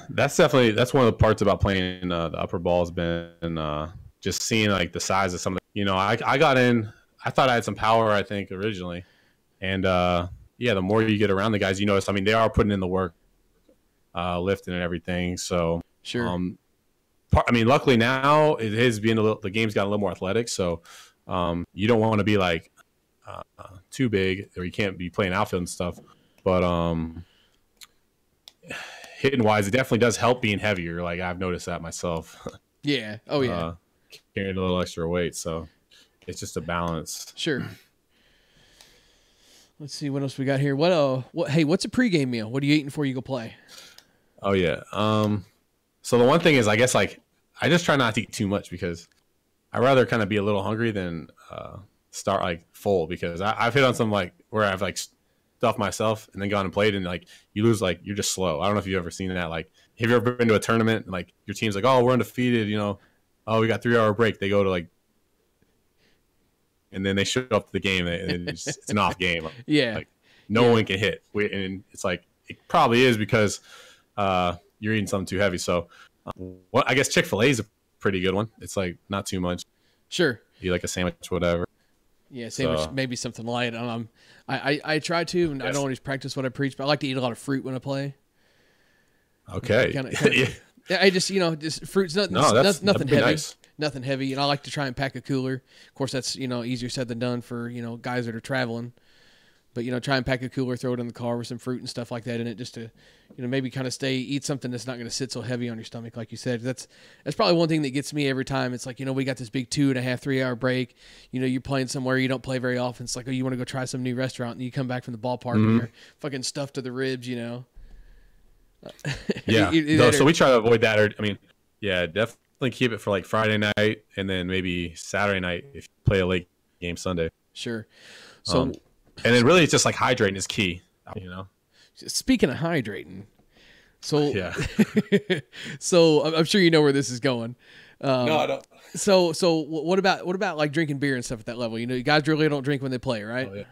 That's one of the parts about playing the upper ball has been just seeing like the size of some of the, I got in, I thought I had some power, I think originally. And the more you get around the guys, you notice, I mean, they are putting in the work, lifting and everything. So, sure. Luckily now it is being the game's gotten a little more athletic. So you don't want to be like too big, or you can't be playing outfield and stuff. But hitting wise, it definitely does help being heavier. Like I've noticed that myself. Yeah. Oh yeah. Carrying a little extra weight, so it's just a balance. Sure. Let's see what else we got here. Hey, what's a pregame meal? What are you eating before you go play? Oh yeah. So the one thing is, I guess, like I just try not to eat too much because I'd rather kind of be a little hungry than start like full, because I've hit on some like where I've like stuff myself and then gone and played, and like you lose, like you're just slow. I don't know if you've ever seen that. Like, have you ever been to a tournament and like your team's like, oh, we're undefeated, oh, we got 3-hour break. They go to like, and then they show up to the game and it's an off game. Yeah. Like no one can hit. And it's like, it probably is because you're eating something too heavy. So I guess Chick-fil-A is a pretty good one. It's like not too much. Sure. You like a sandwich, whatever. Yeah, sandwich, maybe something light. I try to, and I don't always practice what I preach, but I like to eat a lot of fruit when I play. Okay. Yeah, I just just fruits. Nothing heavy. Nice. Nothing heavy, and I like to try and pack a cooler. Of course, that's easier said than done for guys that are traveling. But try and pack a cooler, throw it in the car with some fruit and stuff like that in it, just to maybe kind of eat something that's not going to sit so heavy on your stomach, like you said. That's probably one thing that gets me every time. It's like we got this big 2.5, 3 hour break. You're playing somewhere you don't play very often. It's like, oh, you want to go try some new restaurant, and you come back from the ballpark and you're fucking stuffed to the ribs. Yeah. So we try to avoid that. Definitely keep it for like Friday night and then maybe Saturday night if you play a late game Sunday. Sure. So. And then really it's just like hydrating is key, Speaking of hydrating, so yeah. So I'm sure you know where this is going. No, I don't. So what about like drinking beer and stuff at that level? You guys really don't drink when they play, right? Oh, yeah.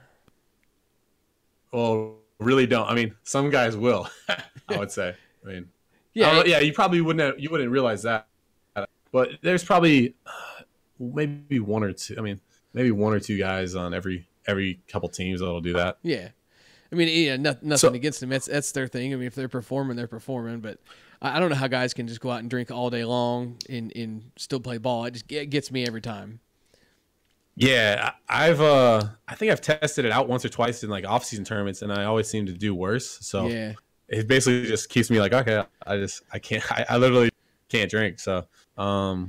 Well, really don't. I mean, some guys will. I would say. You probably wouldn't realize that, but there's probably maybe one or two guys on every couple teams that'll do that. Yeah. Nothing against them. That's their thing. If they're performing, they're performing. But I don't know how guys can just go out and drink all day long and still play ball. It gets me every time. Yeah, I think I've tested it out once or twice in like off-season tournaments, and I always seem to do worse. So yeah, it basically just keeps me like, okay, I literally can't drink. So, but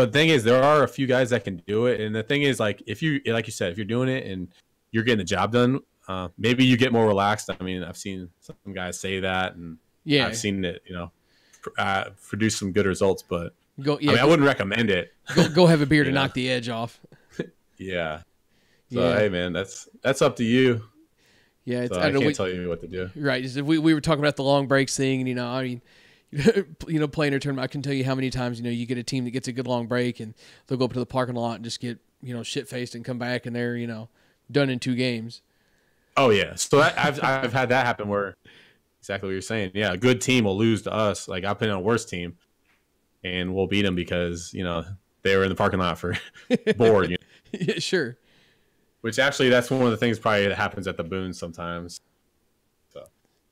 the thing is, there are a few guys that can do it, and the thing is, like you said, if you're doing it and you're getting the job done, maybe you get more relaxed. I've seen some guys say that, and I've seen it, produce some good results. But I wouldn't recommend it. Go have a beer to knock the edge off. Yeah. So hey, man, that's up to you. Yeah, I can't tell you what to do. Right. We were talking about the long breaks thing, and playing a tournament, I can tell you how many times you get a team that gets a good long break, and they'll go up to the parking lot and just get shit faced and come back, and they're done in 2 games. Oh yeah. So I've had that happen where exactly what you're saying. Yeah, a good team will lose to us. Like I've been on a worse team, and we'll beat them because they were in the parking lot for bored. Yeah, sure. Which actually, that's one of the things probably that happens at the Boons sometimes. So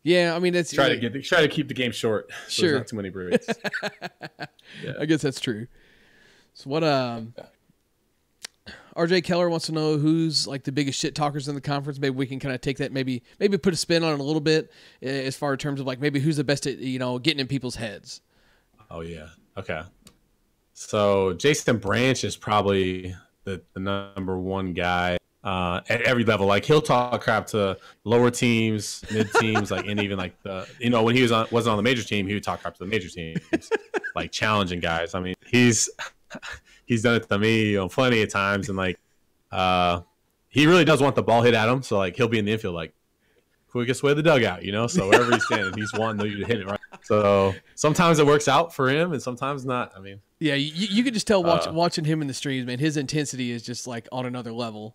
yeah, that's try to keep the game short. So sure, there's not too many breaks. Yeah. I guess that's true. So what? RJ Keller wants to know who's like the biggest shit talkers in the conference. Maybe we can kind of take that, maybe put a spin on it a little bit as far in terms of like maybe who's the best at getting in people's heads. Oh yeah, okay. So Jason Branch is probably the number one guy at every level. Like he'll talk crap to lower teams, mid teams, like and even like the when he wasn't on the major team, he would talk crap to the major teams, like challenging guys. He's done it to me plenty of times, and like he really does want the ball hit at him. So like he'll be in the infield like quickest way to the dugout, so wherever he's standing, he's wanting you to hit it right. So sometimes it works out for him, and sometimes not. Yeah, you could just tell watching him in the streams, man. His intensity is just like on another level.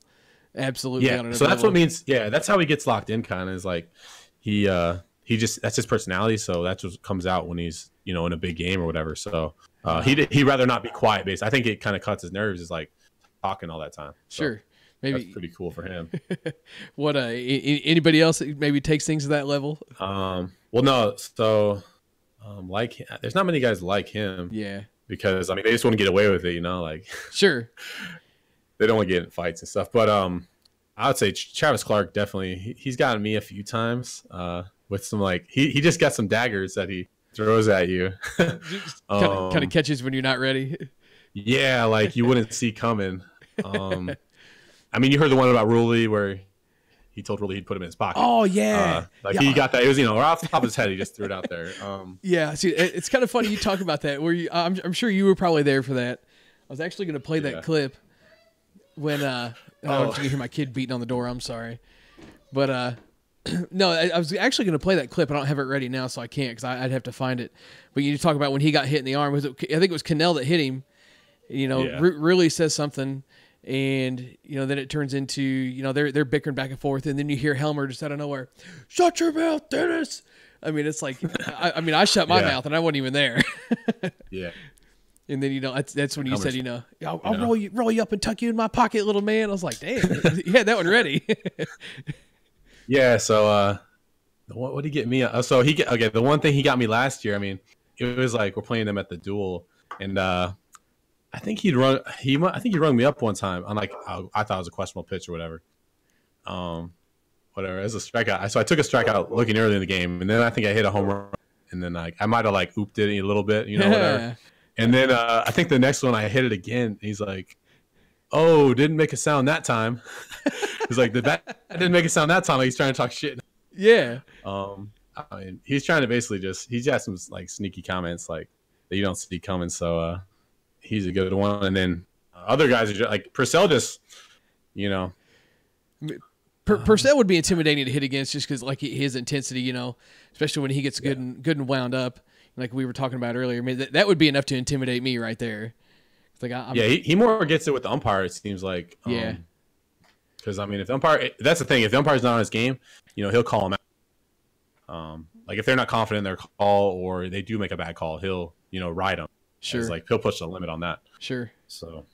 Absolutely. Yeah. On another so that's level. what means. Yeah, that's how he gets locked in. Kind of is like he just that's his personality. So that's what comes out when he's in a big game or whatever. So he'd rather not be quiet. Based, I think it kind of cuts his nerves. Is like talking all that time. So sure. Maybe that's pretty cool for him. What anybody else that maybe takes things to that level? Well, no. So there's not many guys like him. Yeah. Because they just want to get away with it, like sure. They don't want to get in fights and stuff. But I would say Travis Clark definitely. He's gotten me a few times with some he just got some daggers that he throws at you. kind of catches when you're not ready. Yeah, like you wouldn't see coming. You heard the one about Ruley where he told Ruley he'd put him in his pocket. Oh yeah, he got that. It was off the top of his head. He just threw it out there. Yeah, see, it's kind of funny you talk about that. Where I'm sure you were probably there for that. I was actually going to play that clip when I don't know if you can hear my kid beating on the door. I'm sorry, but no, I was actually going to play that clip. I don't have it ready now, so I can't because I'd have to find it. But you talk about when he got hit in the arm. I think it was Cannell that hit him. Really says something. And then it turns into they're bickering back and forth, and then you hear Helmer just out of nowhere, "Shut your mouth, Dennis!" It's like I shut my mouth and I wasn't even there. Yeah, And then that's when you said I'll roll you up and tuck you in my pocket, little man. I was like, damn, you had that one ready. Yeah. So what did he get me? So the one thing he got me last year. I mean, it was like we're playing them at the duel, and I think he rung me up one time on like I thought it was a questionable pitch or whatever. Whatever, as a strikeout. So I took a strikeout looking early in the game, and then I think I hit a home run, and then I might have like ooped it a little bit, whatever. And then I think the next one I hit it again. And he's like, "Oh, didn't make a sound that time." He's like, "The bat didn't make a sound that time." Like he's trying to talk shit. Yeah. I mean, he's trying to basically he's got some like sneaky comments like that you don't see coming. So he's a good one. And then other guys are just, like Purcell, Purcell would be intimidating to hit against just because like his intensity, especially when he gets good and wound up, like we were talking about earlier. I mean, that would be enough to intimidate me right there. It's like he more gets it with the umpire. It seems like because I mean, if that's the thing. If the umpire's not on his game, he'll call him out. Like if they're not confident in their call or they do make a bad call, he'll ride them. Sure, like he'll push the limit on that. Sure. So.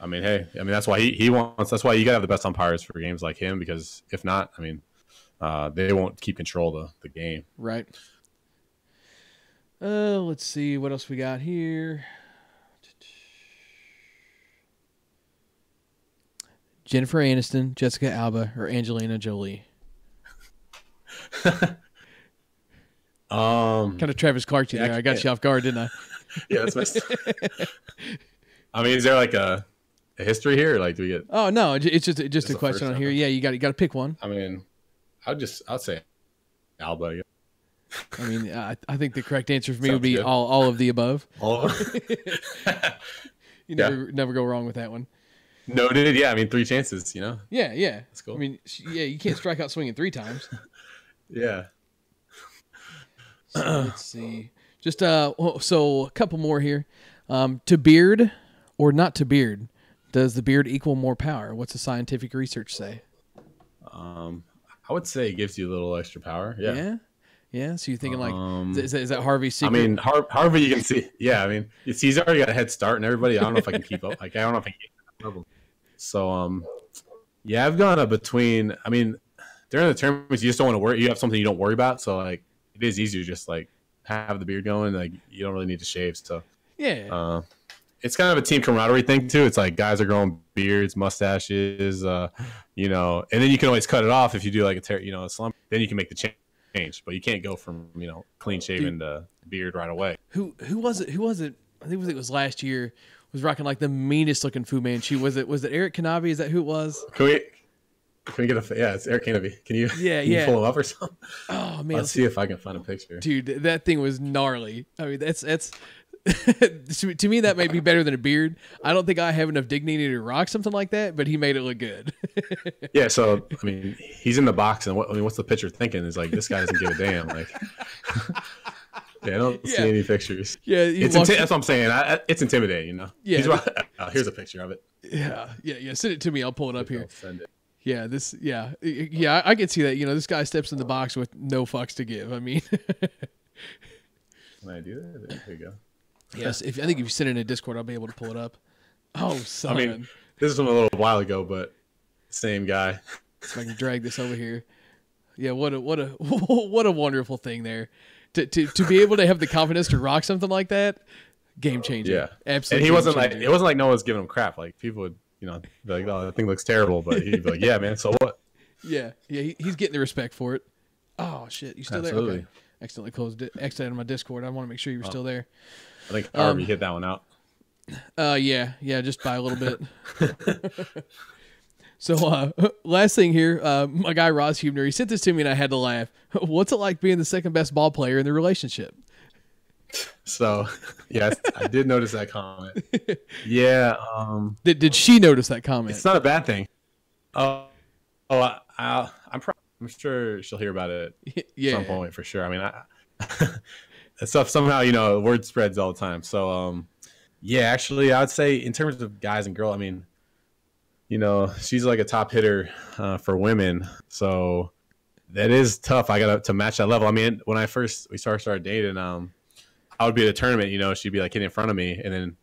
I mean, hey, that's why he wants. That's why you gotta have the best umpires for games like him, because if not, I mean, they won't keep control of the game. Right. Let's see what else we got here. Jennifer Aniston, Jessica Alba, or Angelina Jolie. Kind of Travis Clark there. I got you off guard, didn't I? Yeah, that's messed up. I mean, is there like a history here? Or like, do we get? Oh no, it's just a question on here. Yeah, you got to pick one. I mean, I'd say Alba. Yeah. I mean, I think the correct answer for me would be all of the above. All of them. You never go wrong with that one. Noted. Yeah, I mean, 3 chances. Yeah. That's cool. I mean, you can't strike out swinging 3 times. Yeah. So let's see. Just so a couple more here. To beard or not to beard, does the beard equal more power? What's the scientific research say? I would say it gives you a little extra power. Yeah. Yeah. So you're thinking like, is that Harvey's secret? I mean, Harvey, you can see. Yeah. I mean, he's already got a head start and everybody. I don't know if I can keep up. Like, I don't know if I can keep up. So, yeah, I've gone between. I mean, during the tournaments, you just don't want to worry. You have something you don't worry about. So, like, it is easier just like have the beard going. Like, you don't really need to shave. So, yeah. It's kind of a team camaraderie thing too. It's like guys are growing beards, mustaches, and then you can always cut it off if you do like a slump. Then you can make the change, but you can't go from clean shaven to beard right away. Who was it? I think it was last year. Was rocking like the meanest looking Fu Manchu. Was it Eric Canavi? Is that who it was? Can we get it's Eric Canavi. Can you you pull him up or something? Oh man, let's see if I can find a picture. Dude, that thing was gnarly. I mean, that's to me that might be better than a beard. I don't think I have enough dignity to rock something like that, but he made it look good. Yeah, so I mean, he's in the box, and what's the pitcher thinking? Is like, this guy doesn't give a damn. Like, I don't see any pictures. Yeah, that's what I'm saying. It's intimidating, Yeah, here's a picture of it. Yeah. Send it to me. I'll pull it up here. I'll send it. Yeah, I can see that. This guy steps in the box with no fucks to give. I mean, can I do that? There you go. Yes, I think if you send it in a Discord, I'll be able to pull it up. Oh, son. I mean, this is from a little while ago, but same guy. If I can drag this over here. Yeah, what a wonderful thing there. To be able to have the confidence to rock something like that, game changer. Yeah, absolutely. And it wasn't like no one was giving him crap. Like people would, be like, "Oh, that thing looks terrible," but he'd be like, "Yeah, man. So what?" Yeah. He's getting the respect for it. Oh shit, you still Absolutely. there? Okay. Accidentally closed it. Exited my Discord. I want to make sure you were still there. I think Harvey hit that one out. Yeah, just by a little bit. So, last thing here, my guy Ross Hubner, he sent this to me and I had to laugh. What's it like being the second best ball player in the relationship? So, yes, I did notice that comment. Yeah. Did she notice that comment? It's not a bad thing. I'm sure she'll hear about it at some point for sure. I mean, that stuff somehow, word spreads all the time. So, actually, I would say in terms of guys and girls, I mean, she's like a top hitter for women. So that is tough. I got to match that level. I mean, when we started dating, I would be at a tournament, she'd be like hitting in front of me. And then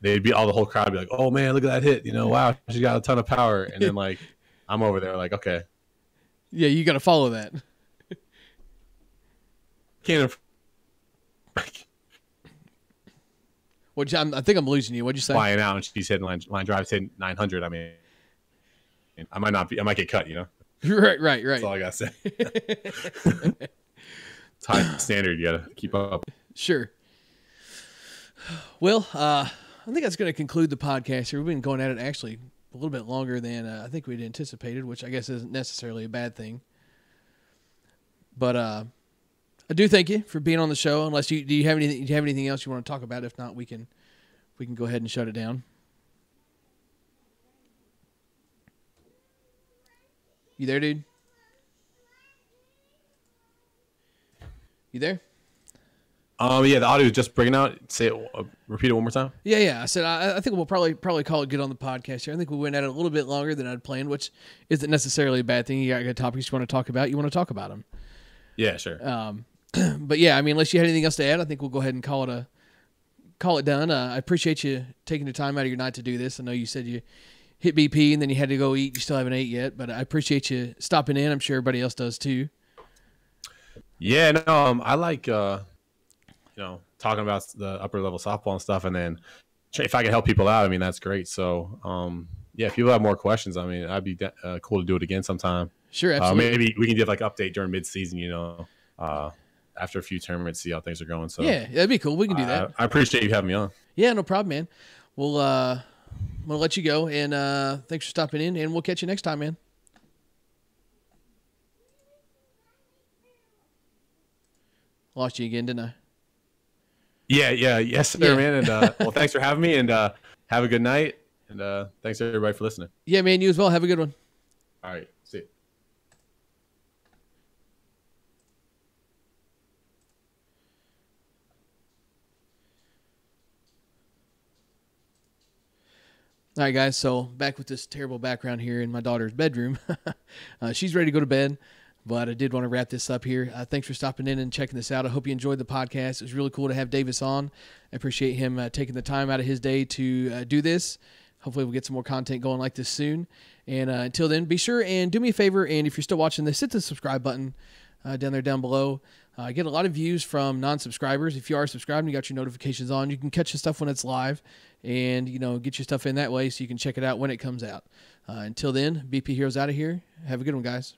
they'd be all the whole crowd would be like, "Oh man, look at that hit! Wow, she got a ton of power." And then like I'm over there like, okay, yeah, you got to follow that. can't. I think I'm losing you. What'd you say? Flying out and she's hitting line drives hitting 900. I mean, I might get cut. Right. That's all I gotta say. It's high standard. You gotta keep up. Sure. Well, I think that's going to conclude the podcast here. We've been going at it actually a little bit longer than I think we'd anticipated, which I guess isn't necessarily a bad thing. But I do thank you for being on the show. Unless do you have anything else you want to talk about? If not, we can go ahead and shut it down. You there, dude? You there? Yeah, the audio is just breaking out. Say it. Repeat it one more time. Yeah. I said I think we'll probably call it good on the podcast here. I think we went at it a little bit longer than I'd planned, which isn't necessarily a bad thing. You got good topics you want to talk about. You want to talk about them. Yeah, sure. But yeah, I mean, unless you had anything else to add, I think we'll go ahead and call it done. I appreciate you taking the time out of your night to do this. I know you said you hit BP and then you had to go eat. You still haven't ate yet, but I appreciate you stopping in. I'm sure everybody else does too. Yeah, no, I like talking about the upper level softball and stuff, and then if I can help people out, I mean that's great. So yeah, if people have more questions, I mean I'd be cool to do it again sometime. Sure, absolutely. Maybe we can give like update during mid-season, after a few tournaments, see how things are going. So yeah, that'd be cool. We can do that. I appreciate you having me on. Yeah, no problem, man. We'll I'm gonna let you go, and thanks for stopping in, and we'll catch you next time, man. Lost you again, didn't I? Yeah, yes, sir, man. And well, thanks for having me, and have a good night, and thanks everybody for listening. Yeah, man, you as well. Have a good one. All right, see you. All right, guys, so back with this terrible background here in my daughter's bedroom. She's ready to go to bed, but I did want to wrap this up here. Thanks for stopping in and checking this out. I hope you enjoyed the podcast. It was really cool to have Davis on. I appreciate him taking the time out of his day to do this. Hopefully we'll get some more content going like this soon. And until then, be sure and do me a favor, and if you're still watching this, hit the subscribe button down below. I get a lot of views from non-subscribers. If you are subscribed and you got your notifications on, you can catch the stuff when it's live and, get your stuff in that way so you can check it out when it comes out. Until then, BP Hero's out of here. Have a good one, guys.